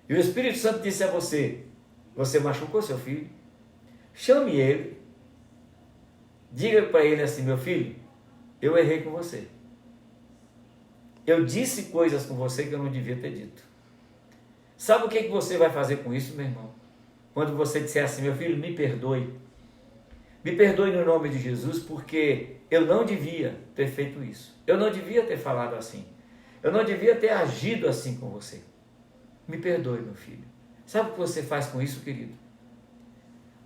Speaker 1: e o Espírito Santo disse a você: você machucou seu filho? Chame ele, diga para ele assim: meu filho, eu errei com você. Eu disse coisas com você que eu não devia ter dito. Sabe o que você vai fazer com isso, meu irmão? Quando você disser assim: meu filho, me perdoe. Me perdoe no nome de Jesus, porque eu não devia ter feito isso. Eu não devia ter falado assim. Eu não devia ter agido assim com você. Me perdoe, meu filho. Sabe o que você faz com isso, querido?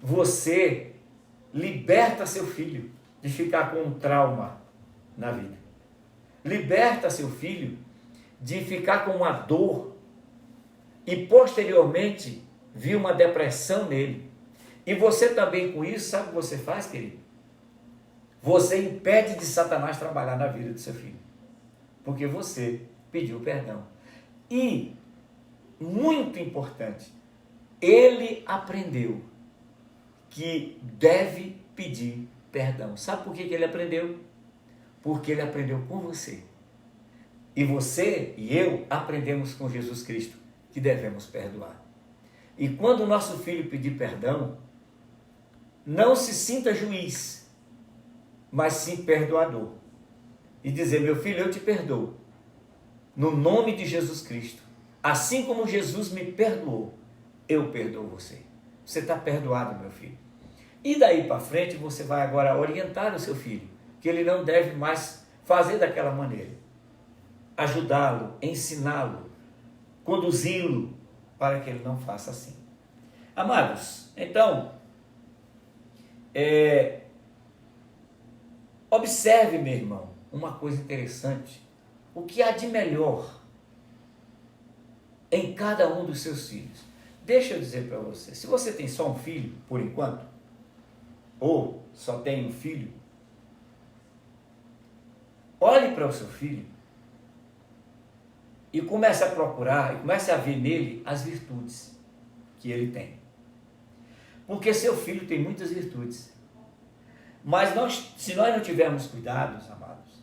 Speaker 1: Você liberta seu filho de ficar com um trauma na vida. Liberta seu filho de ficar com uma dor e posteriormente vir uma depressão nele. E você também com isso, sabe o que você faz, querido? Você impede de Satanás trabalhar na vida do seu filho. Porque você pediu perdão. E, muito importante, ele aprendeu que deve pedir perdão. Sabe por que ele aprendeu? Porque ele aprendeu com você. E você e eu aprendemos com Jesus Cristo que devemos perdoar. E quando o nosso filho pedir perdão, não se sinta juiz, mas sim perdoador. E dizer, meu filho, eu te perdoo. No nome de Jesus Cristo. Assim como Jesus me perdoou, eu perdoo você. Você está perdoado, meu filho. E daí para frente você vai agora orientar o seu filho, que ele não deve mais fazer daquela maneira. Ajudá-lo, ensiná-lo, conduzi-lo para que ele não faça assim. Amados, então, observe, meu irmão, uma coisa interessante. O que há de melhor em cada um dos seus filhos? Deixa eu dizer para você, se você tem só um filho, por enquanto, ou só tem um filho, olhe para o seu filho e comece a procurar, e comece a ver nele as virtudes que ele tem. Porque seu filho tem muitas virtudes. Mas se nós não tivermos cuidados, amados,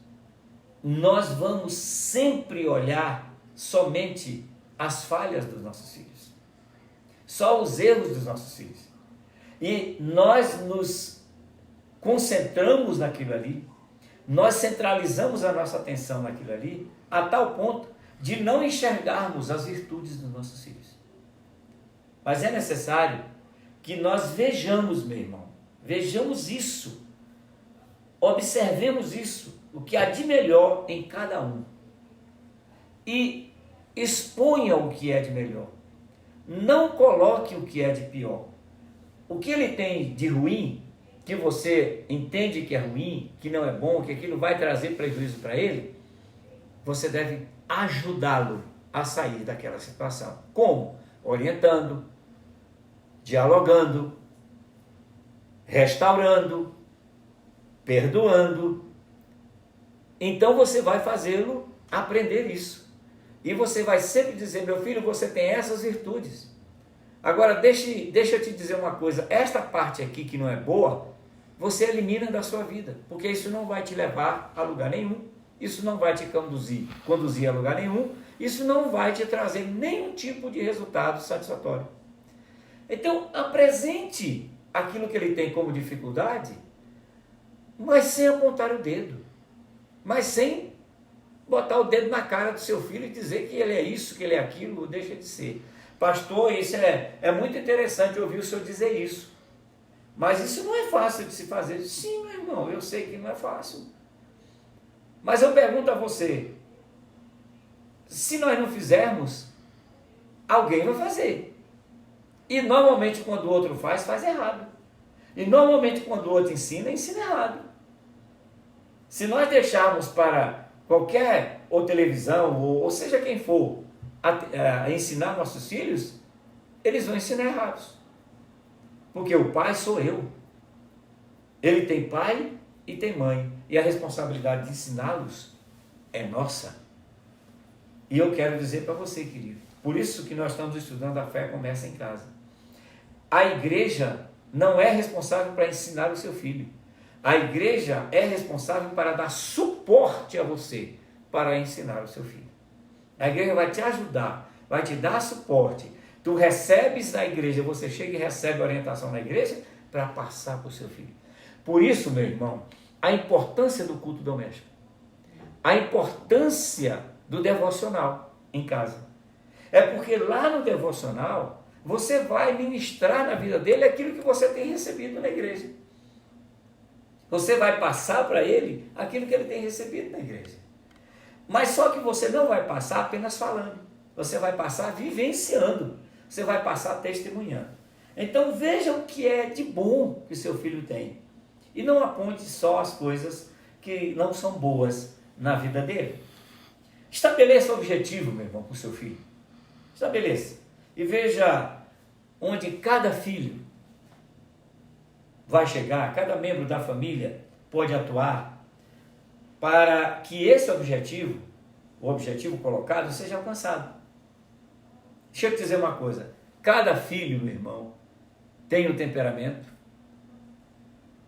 Speaker 1: nós vamos sempre olhar somente as falhas dos nossos filhos. Só os erros dos nossos filhos. E nós nos concentramos naquilo ali, nós centralizamos a nossa atenção naquilo ali, a tal ponto de não enxergarmos as virtudes dos nossos filhos. Mas é necessário que nós vejamos, meu irmão, vejamos isso, observemos isso, o que há de melhor em cada um. E exponha o que é de melhor. Não coloque o que é de pior. O que ele tem de ruim, que você entende que é ruim, que não é bom, que aquilo vai trazer prejuízo para ele, você deve ajudá-lo a sair daquela situação. Como? Orientando, dialogando, restaurando, perdoando. Então você vai fazê-lo aprender isso. E você vai sempre dizer, meu filho, você tem essas virtudes. Agora, deixa eu te dizer uma coisa, esta parte aqui que não é boa, você elimina da sua vida, porque isso não vai te levar a lugar nenhum, isso não vai te conduzir a lugar nenhum, isso não vai te trazer nenhum tipo de resultado satisfatório. Então, apresente aquilo que ele tem como dificuldade, mas sem apontar o dedo, mas sem botar o dedo na cara do seu filho e dizer que ele é isso, que ele é aquilo, deixa de ser. Pastor, isso é muito interessante ouvir o senhor dizer isso, mas isso não é fácil de se fazer. Sim, meu irmão, eu sei que não é fácil. Mas eu pergunto a você, se nós não fizermos, alguém vai fazer. E normalmente quando o outro faz errado. E normalmente quando o outro ensina errado. Se nós deixarmos para qualquer ou televisão, ou seja quem for, a ensinar nossos filhos, eles vão ensinar errados. Porque o pai sou eu. Ele tem pai e tem mãe. E a responsabilidade de ensiná-los é nossa. E eu quero dizer para você, querido, por isso que nós estamos estudando A Fé Começa em Casa. A igreja não é responsável para ensinar o seu filho. A igreja é responsável para dar suporte a você para ensinar o seu filho. A igreja vai te ajudar, vai te dar suporte. Tu recebes na igreja, você chega e recebe orientação na igreja para passar para o seu filho. Por isso, meu irmão, a importância do culto doméstico, a importância do devocional em casa. É porque lá no devocional, você vai ministrar na vida dele aquilo que você tem recebido na igreja. Você vai passar para ele aquilo que ele tem recebido na igreja. Mas só que você não vai passar apenas falando. você vai passar vivenciando, você vai passar testemunhando. Então veja o que é de bom que o seu filho tem. E não aponte só as coisas que não são boas na vida dele. Estabeleça o objetivo, meu irmão, com o seu filho. Estabeleça. E veja onde cada filho vai chegar, cada membro da família pode atuar para que esse objetivo, o objetivo colocado, seja alcançado. Deixa eu te dizer uma coisa. Cada filho, meu irmão, tem um temperamento.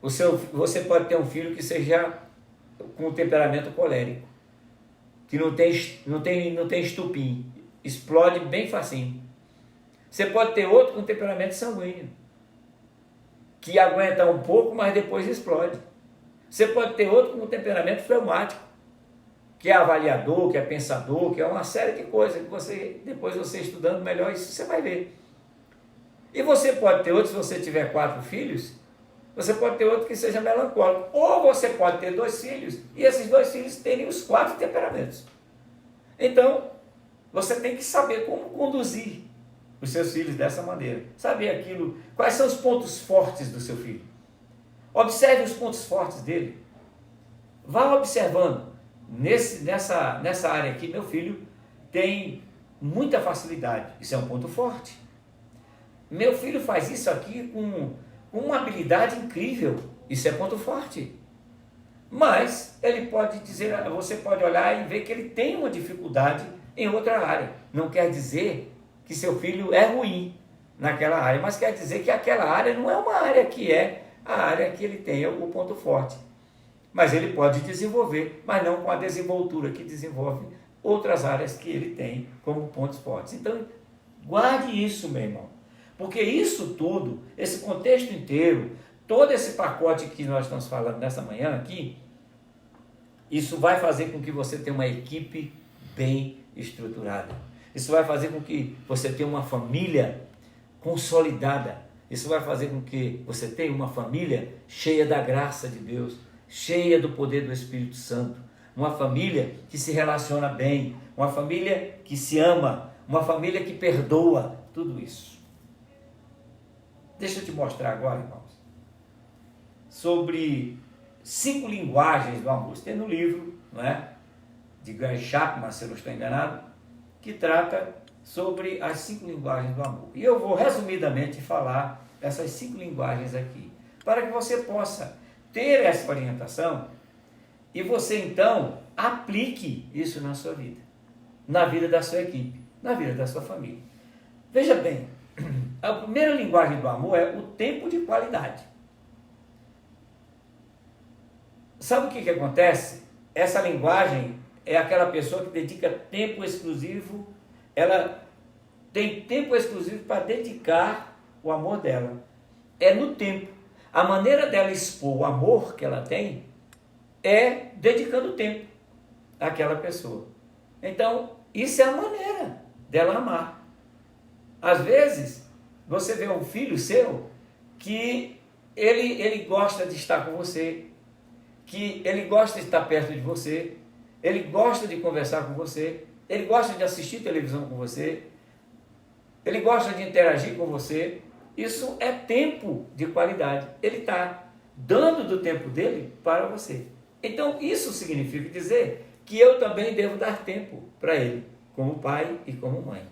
Speaker 1: Você pode ter um filho que seja com um temperamento colérico, que não tem estupim, explode bem facinho. Você pode ter outro com temperamento sanguíneo, que aguenta um pouco, mas depois explode. Você pode ter outro com temperamento fleumático, que é avaliador, que é pensador, que é uma série de coisas que depois você estudando melhor, isso você vai ver. E você pode ter outro, se você tiver 4 filhos, você pode ter outro que seja melancólico. Ou você pode ter 2 filhos, e esses 2 filhos terem os 4 temperamentos. Então, você tem que saber como conduzir os seus filhos dessa maneira. Saber aquilo, quais são os pontos fortes do seu filho. Observe os pontos fortes dele. Vá observando. Nessa área aqui, meu filho tem muita facilidade. Isso é um ponto forte. Meu filho faz isso aqui com uma habilidade incrível. Isso é ponto forte. Mas ele pode dizer, você pode olhar e ver que ele tem uma dificuldade em outra área. Não quer dizer que seu filho é ruim naquela área, mas quer dizer que aquela área não é uma área que é a área que ele tem o ponto forte. Mas ele pode desenvolver, mas não com a desenvoltura que desenvolve outras áreas que ele tem como pontos fortes. Então, guarde isso, meu irmão. Porque isso tudo, esse contexto inteiro, todo esse pacote que nós estamos falando nessa manhã aqui, isso vai fazer com que você tenha uma equipe bem estruturada. Isso vai fazer com que você tenha uma família consolidada. Isso vai fazer com que você tenha uma família cheia da graça de Deus, cheia do poder do Espírito Santo. Uma família que se relaciona bem, uma família que se ama, uma família que perdoa, tudo isso. Deixa eu te mostrar agora, irmãos, sobre 5 linguagens do amor. Tem no livro, não é? De Gary Chapman, se eu não estou enganado, que trata sobre as 5 linguagens do amor. E eu vou resumidamente falar essas 5 linguagens aqui, para que você possa ter essa orientação e você então aplique isso na sua vida, na vida da sua equipe, na vida da sua família. Veja bem, a primeira linguagem do amor é o tempo de qualidade. Sabe o que acontece? Essa linguagem é aquela pessoa que dedica tempo exclusivo, ela tem tempo exclusivo para dedicar o amor dela. É no tempo. A maneira dela expor o amor que ela tem é dedicando tempo àquela pessoa. Então, isso é a maneira dela amar. Às vezes, você vê um filho seu que ele gosta de estar com você, que ele gosta de estar perto de você, ele gosta de conversar com você, ele gosta de assistir televisão com você, ele gosta de interagir com você. Isso é tempo de qualidade. Ele está dando do tempo dele para você. Então, isso significa dizer que eu também devo dar tempo para ele, como pai e como mãe.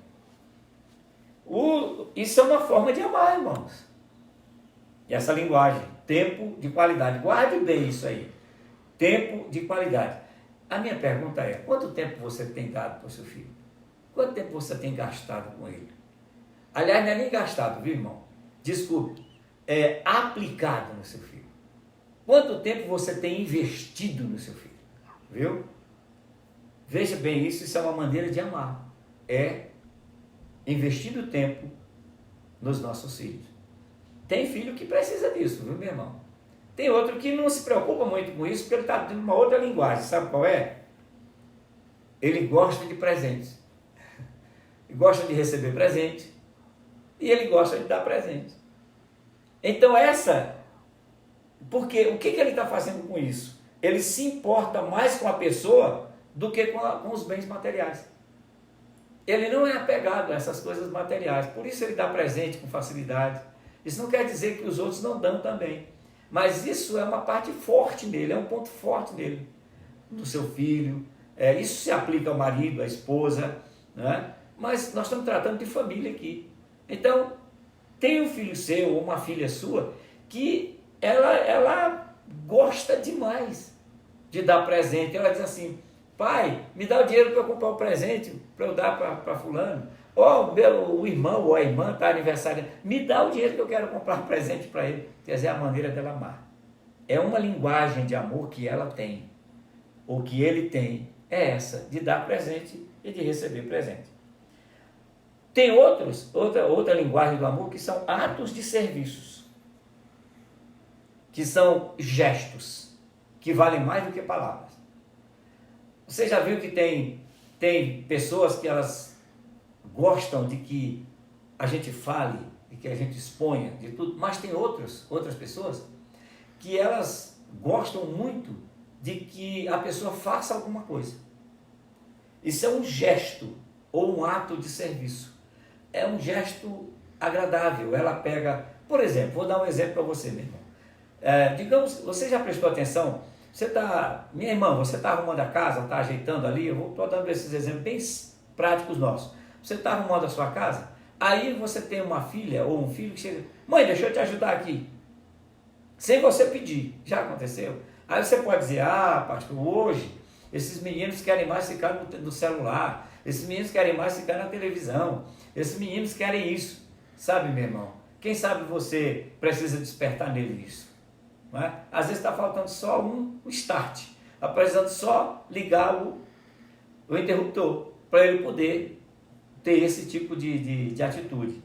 Speaker 1: Isso é uma forma de amar, irmãos. E essa linguagem, tempo de qualidade. Guarde bem isso aí. Tempo de qualidade. A minha pergunta é, quanto tempo você tem dado para o seu filho? Quanto tempo você tem gastado com ele? Aliás, não é nem gastado, viu, irmão? Desculpe, é aplicado no seu filho. Quanto tempo você tem investido no seu filho? Viu? Veja bem isso é uma maneira de amar. É investir o tempo nos nossos filhos. Tem filho que precisa disso, viu, meu irmão? Tem outro que não se preocupa muito com isso, porque ele está tendo uma outra linguagem. Sabe qual é? Ele gosta de presentes. Ele gosta de receber presente. E ele gosta de dar presente. Então porque o que ele está fazendo com isso? Ele se importa mais com a pessoa do que com os bens materiais. ele não é apegado a essas coisas materiais, por isso ele dá presente com facilidade. Isso não quer dizer que os outros não dão também, mas isso é uma parte forte nele, é um ponto forte nele, no seu filho. Isso se aplica ao marido, à esposa, né? Mas nós estamos tratando de família aqui. Então, tem um filho seu ou uma filha sua que ela gosta demais de dar presente. Ela diz assim: pai, me dá o dinheiro para eu comprar o presente, para eu dar para fulano. Ó, o irmão ou a irmã está aniversário, me dá o dinheiro que eu quero comprar um presente para ele. Quer dizer, a maneira dela amar. É uma linguagem de amor que ela tem, ou que ele tem, é essa, de dar presente e de receber presente. Tem outra linguagem do amor que são atos de serviços, que são gestos, que valem mais do que palavras. Você já viu que tem pessoas que elas gostam de que a gente fale, de que a gente exponha de tudo, mas tem outras pessoas que elas gostam muito de que a pessoa faça alguma coisa. Isso é um gesto ou um ato de serviço. É um gesto agradável. Ela pega, por exemplo, vou dar um exemplo para você, meu irmão. Digamos, você já prestou atenção? Minha irmã, você está arrumando a casa, está ajeitando ali, eu estou dando esses exemplos bem práticos nossos. Você está arrumando a sua casa, aí você tem uma filha ou um filho que chega: mãe, deixa eu te ajudar aqui. Sem você pedir. Já aconteceu? Aí você pode dizer: ah, pastor, hoje esses meninos querem mais ficar no celular, esses meninos querem mais ficar na televisão, esses meninos querem isso. Sabe, meu irmão, quem sabe você precisa despertar nele isso. Não é? Às vezes está faltando só um start, está precisando só ligar o interruptor para ele poder ter esse tipo de atitude.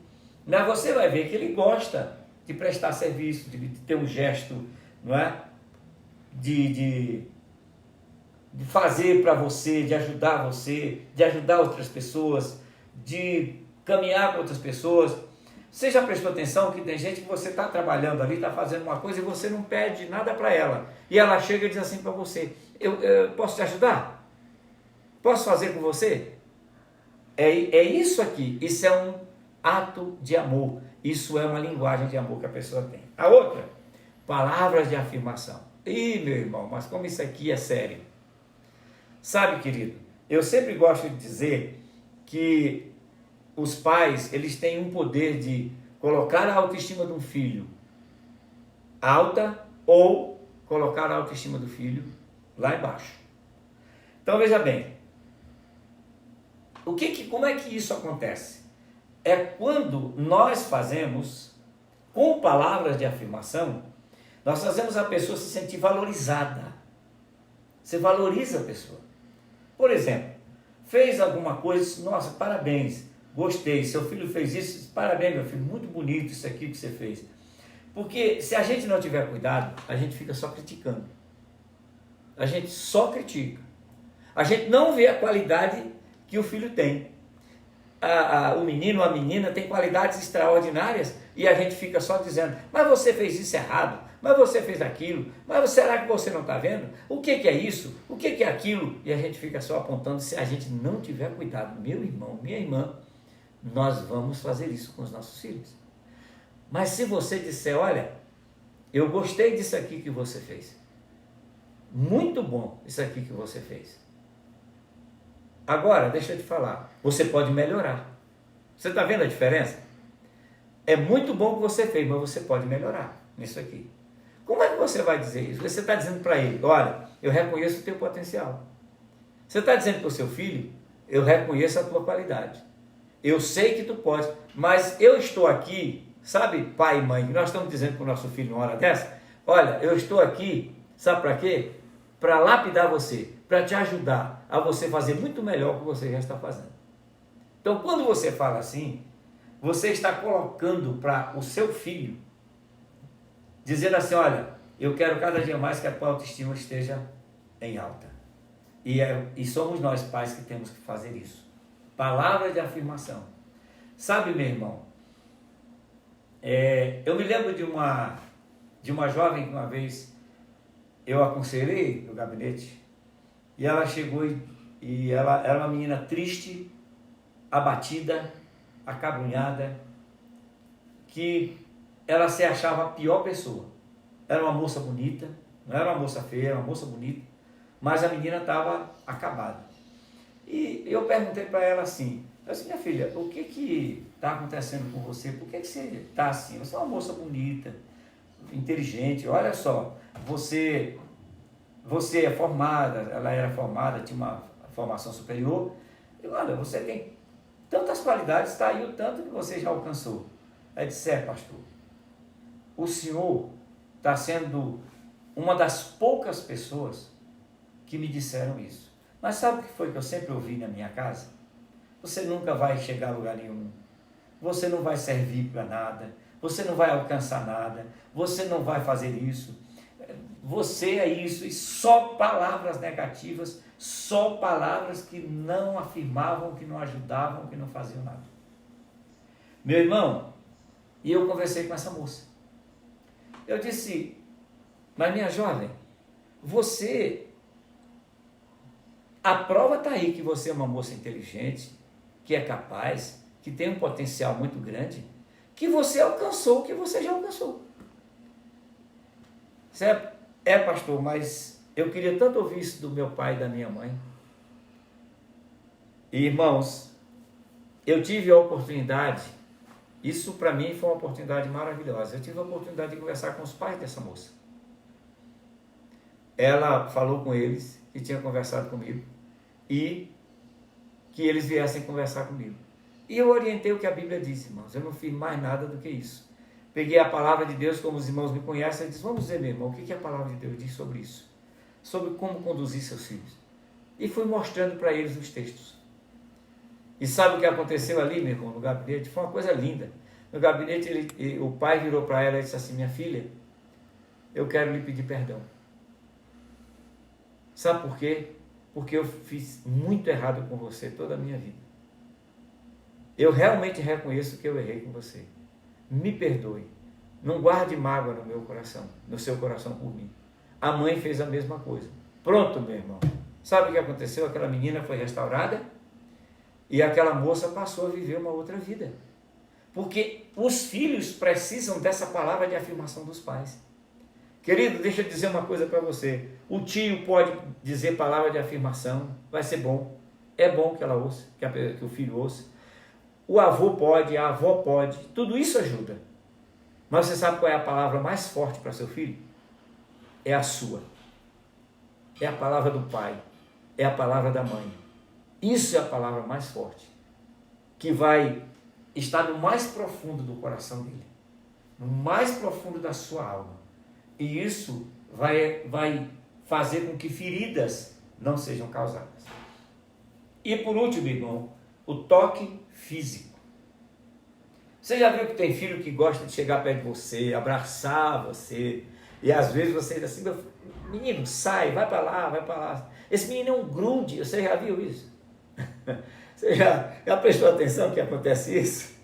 Speaker 1: Mas você vai ver que ele gosta de prestar serviço, de ter um gesto, não é? De fazer para você, de ajudar outras pessoas, de caminhar com outras pessoas. Você já prestou atenção que tem gente que você está trabalhando ali, está fazendo uma coisa e você não pede nada para ela. E ela chega e diz assim para você: eu posso te ajudar? Posso fazer com você? É isso aqui. Isso é um ato de amor. Isso é uma linguagem de amor que a pessoa tem. A outra, palavras de afirmação. Ih, meu irmão, mas como isso aqui é sério. Sabe, querido, eu sempre gosto de dizer que os pais, eles têm um poder de colocar a autoestima de um filho alta ou colocar a autoestima do filho lá embaixo. Então, veja bem, como é que isso acontece? É quando nós fazemos, com palavras de afirmação, nós fazemos a pessoa se sentir valorizada. Você valoriza a pessoa. Por exemplo, fez alguma coisa, nossa, parabéns, gostei, seu filho fez isso, parabéns, meu filho, muito bonito isso aqui que você fez. Porque se a gente não tiver cuidado, a gente fica só criticando. A gente só critica. A gente não vê a qualidade que o filho tem. O menino ou a menina tem qualidades extraordinárias e a gente fica só dizendo: mas você fez isso errado, mas você fez aquilo, mas será que você não está vendo? O que é isso? O que é aquilo? E a gente fica só apontando. Se a gente não tiver cuidado, meu irmão, minha irmã, nós vamos fazer isso com os nossos filhos. Mas se você disser: olha, eu gostei disso aqui que você fez, muito bom isso aqui que você fez, agora deixa eu te falar, você pode melhorar. Você está vendo a diferença? É muito bom o que você fez, mas você pode melhorar nisso aqui. Como é que você vai dizer isso? Você está dizendo para ele: olha, eu reconheço o teu potencial. Você está dizendo para o seu filho: eu reconheço a tua qualidade. Eu sei que tu pode, mas eu estou aqui, sabe, pai e mãe, nós estamos dizendo para o nosso filho numa hora dessa: olha, eu estou aqui, sabe para quê? Para lapidar você, para te ajudar a você fazer muito melhor o que você já está fazendo. Então, quando você fala assim, você está colocando para o seu filho, dizendo assim: olha, eu quero cada dia mais que a tua autoestima esteja em alta. E somos nós pais que temos que fazer isso. Palavra de afirmação. Sabe, meu irmão, eu me lembro de uma jovem que uma vez eu aconselhei no gabinete, e ela chegou e ela era uma menina triste, abatida, acabrunhada, que ela se achava a pior pessoa. Era uma moça bonita, não era uma moça feia, era uma moça bonita, mas a menina estava acabada. E eu perguntei para ela assim, minha filha, o que está acontecendo com você? Por que você está assim? Você é uma moça bonita, inteligente, olha só, você é formada, ela era formada, tinha uma formação superior, e olha, você tem tantas qualidades, está aí o tanto que você já alcançou. Aí disse, pastor, o senhor está sendo uma das poucas pessoas que me disseram isso. Mas sabe o que foi que eu sempre ouvi na minha casa? Você nunca vai chegar a lugar nenhum, você não vai servir para nada, você não vai alcançar nada, você não vai fazer isso, você é isso, e só palavras negativas, só palavras que não afirmavam, que não ajudavam, que não faziam nada. Meu irmão, e eu conversei com essa moça. Eu disse, mas minha jovem, a prova está aí que você é uma moça inteligente, que é capaz, que tem um potencial muito grande, que você alcançou o que você já alcançou. Pastor, mas eu queria tanto ouvir isso do meu pai e da minha mãe. E, irmãos, eu tive a oportunidade, isso para mim foi uma oportunidade maravilhosa, eu tive a oportunidade de conversar com os pais dessa moça. Ela falou com eles, que tinha conversado comigo, e que eles viessem conversar comigo. E eu orientei o que a Bíblia diz, irmãos, eu não fiz mais nada do que isso. Peguei a palavra de Deus, como os irmãos me conhecem, e disse, vamos ver, meu irmão, o que a palavra de Deus diz sobre isso? Sobre como conduzir seus filhos. E fui mostrando para eles os textos. E sabe o que aconteceu ali, meu irmão, no gabinete? Foi uma coisa linda. No gabinete, o pai virou para ela e disse assim, minha filha, eu quero lhe pedir perdão. Sabe por quê? Porque eu fiz muito errado com você toda a minha vida. Eu realmente reconheço que eu errei com você. Me perdoe. Não guarde mágoa no meu coração, no seu coração por mim. A mãe fez a mesma coisa. Pronto, meu irmão. Sabe o que aconteceu? Aquela menina foi restaurada e aquela moça passou a viver uma outra vida. Porque os filhos precisam dessa palavra de afirmação dos pais. Querido, deixa eu dizer uma coisa para você. O tio pode dizer palavra de afirmação, vai ser bom. É bom que ela ouça, que o filho ouça. O avô pode, a avó pode, tudo isso ajuda. Mas você sabe qual é a palavra mais forte para seu filho? É a sua. É a palavra do pai. É a palavra da mãe. Isso é a palavra mais forte, que vai estar no mais profundo do coração dele, no mais profundo da sua alma. E isso vai fazer com que feridas não sejam causadas. E por último, irmão, o toque físico. Você já viu que tem filho que gosta de chegar perto de você, abraçar você, e às vezes você diz assim, menino, sai, vai para lá, vai para lá. Esse menino é um grude, você já viu isso? Você já prestou atenção que acontece isso?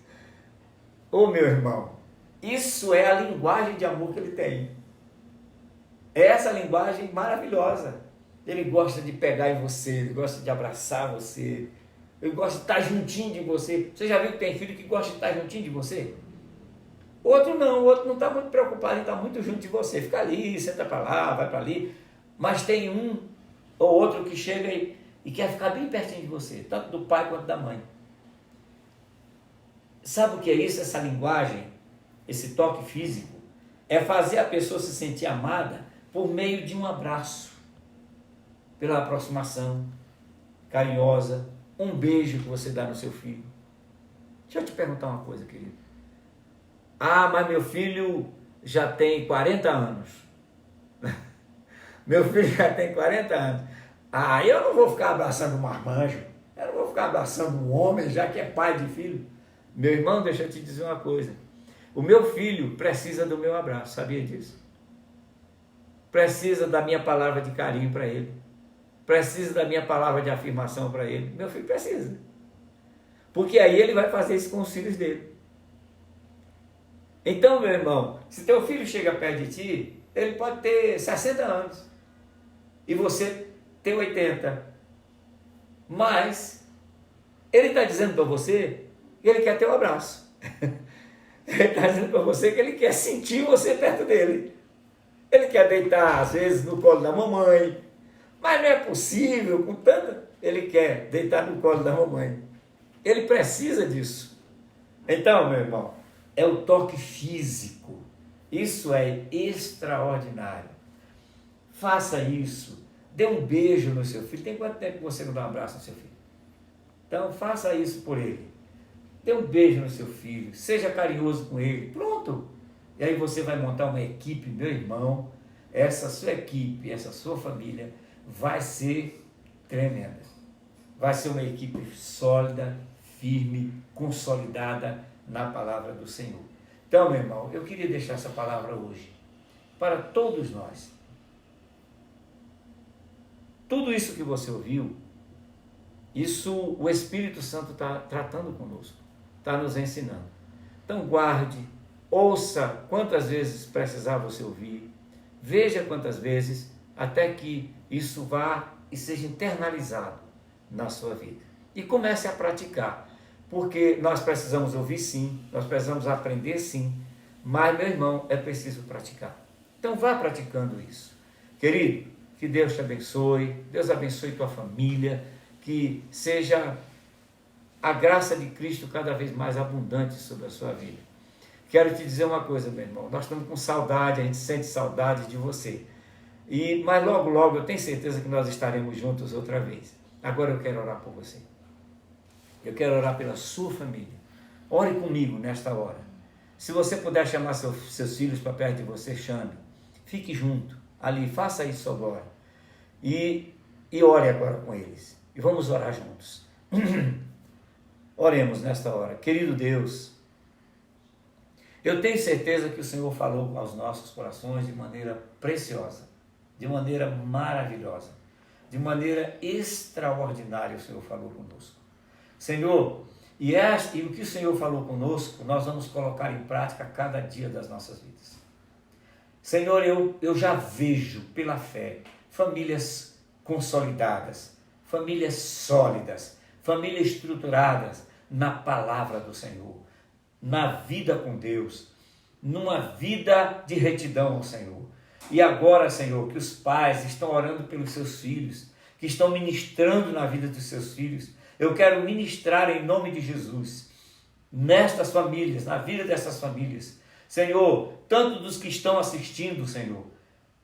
Speaker 1: Ô meu irmão, isso é a linguagem de amor que ele tem. É essa linguagem maravilhosa. Ele gosta de pegar em você, ele gosta de abraçar você, ele gosta de estar juntinho de você. Você já viu que tem filho que gosta de estar juntinho de você? Outro não está muito preocupado em estar muito junto de você. Fica ali, senta para lá, vai para ali. Mas tem um ou outro que chega e quer ficar bem pertinho de você, tanto do pai quanto da mãe. Sabe o que é isso, essa linguagem, esse toque físico? É fazer a pessoa se sentir amada por meio de um abraço, pela aproximação carinhosa, um beijo que você dá no seu filho. Deixa eu te perguntar uma coisa, querido. Ah, mas meu filho já tem 40 anos. Meu filho já tem 40 anos. Ah, eu não vou ficar abraçando um marmanjo. Eu não vou ficar abraçando um homem, já que é pai de filho. Meu irmão, deixa eu te dizer uma coisa. O meu filho precisa do meu abraço, sabia disso? Precisa da minha palavra de carinho para ele. Precisa da minha palavra de afirmação para ele. Meu filho precisa. Porque aí ele vai fazer isso com os filhos dele. Então, meu irmão, se teu filho chega perto de ti, ele pode ter 60 anos e você ter 80. Mas Ele está dizendo para você que ele quer ter um abraço. Ele está dizendo para você que ele quer sentir você perto dele. Ele quer deitar, às vezes, no colo da mamãe. Mas não é possível, com tanta... Ele quer deitar no colo da mamãe. Ele precisa disso. Então, meu irmão, é o toque físico. Isso é extraordinário. Faça isso. Dê um beijo no seu filho. Tem quanto tempo que você não dá um abraço no seu filho? Então, faça isso por ele. Dê um beijo no seu filho. Seja carinhoso com ele. Pronto. E aí você vai montar uma equipe, meu irmão. Essa sua equipe, essa sua família vai ser tremenda. Vai ser uma equipe sólida, firme, consolidada na palavra do Senhor. Então, meu irmão, eu queria deixar essa palavra hoje para todos nós. Tudo isso que você ouviu, isso o Espírito Santo está tratando conosco, está nos ensinando. Então guarde, ouça quantas vezes precisar você ouvir, veja quantas vezes, até que isso vá e seja internalizado na sua vida. E comece a praticar, porque nós precisamos ouvir sim, nós precisamos aprender sim, mas, meu irmão, é preciso praticar. Então vá praticando isso. Querido, que Deus te abençoe, Deus abençoe tua família, que seja a graça de Cristo cada vez mais abundante sobre a sua vida. Quero te dizer uma coisa, meu irmão, nós estamos com saudade, a gente sente saudade de você. Mas logo, logo, eu tenho certeza que nós estaremos juntos outra vez. Agora eu quero orar por você. Eu quero orar pela sua família. Ore comigo nesta hora. Se você puder chamar seus filhos para perto de você, chame. Fique junto ali, faça isso agora. E ore agora com eles. E vamos orar juntos. Oremos nesta hora. Querido Deus, eu tenho certeza que o Senhor falou aos nossos corações de maneira preciosa, de maneira maravilhosa, de maneira extraordinária o Senhor falou conosco. Senhor, e o que o Senhor falou conosco, nós vamos colocar em prática cada dia das nossas vidas. Senhor, eu já vejo pela fé famílias consolidadas, famílias sólidas, famílias estruturadas na palavra do Senhor, na vida com Deus, numa vida de retidão ao Senhor. E agora, Senhor, que os pais estão orando pelos seus filhos, que estão ministrando na vida dos seus filhos, eu quero ministrar em nome de Jesus, nestas famílias, na vida dessas famílias. Senhor, tanto dos que estão assistindo, Senhor,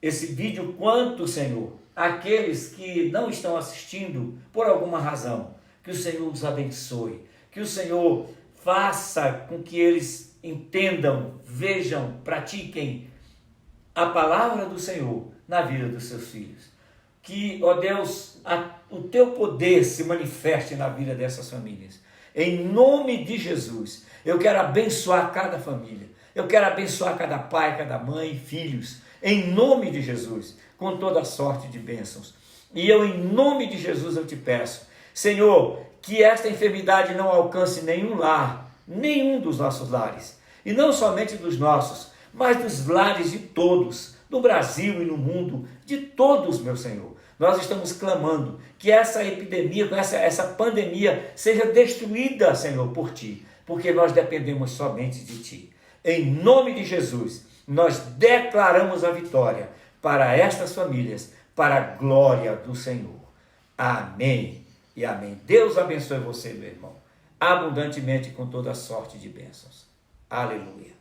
Speaker 1: esse vídeo, quanto, Senhor, aqueles que não estão assistindo por alguma razão, que o Senhor os abençoe, que o Senhor faça com que eles entendam, vejam, pratiquem a palavra do Senhor na vida dos seus filhos. Que, ó Deus, o teu poder se manifeste na vida dessas famílias. Em nome de Jesus, eu quero abençoar cada família. Eu quero abençoar cada pai, cada mãe, filhos. Em nome de Jesus, com toda sorte de bênçãos. E eu, em nome de Jesus, eu te peço, Senhor, que esta enfermidade não alcance nenhum lar, nenhum dos nossos lares. E não somente dos nossos, mas dos lares de todos, no Brasil e no mundo, de todos, meu Senhor. Nós estamos clamando que essa epidemia, essa pandemia seja destruída, Senhor, por Ti, porque nós dependemos somente de Ti. Em nome de Jesus, nós declaramos a vitória para estas famílias, para a glória do Senhor. Amém e amém. Deus abençoe você, meu irmão, abundantemente com toda sorte de bênçãos. Aleluia.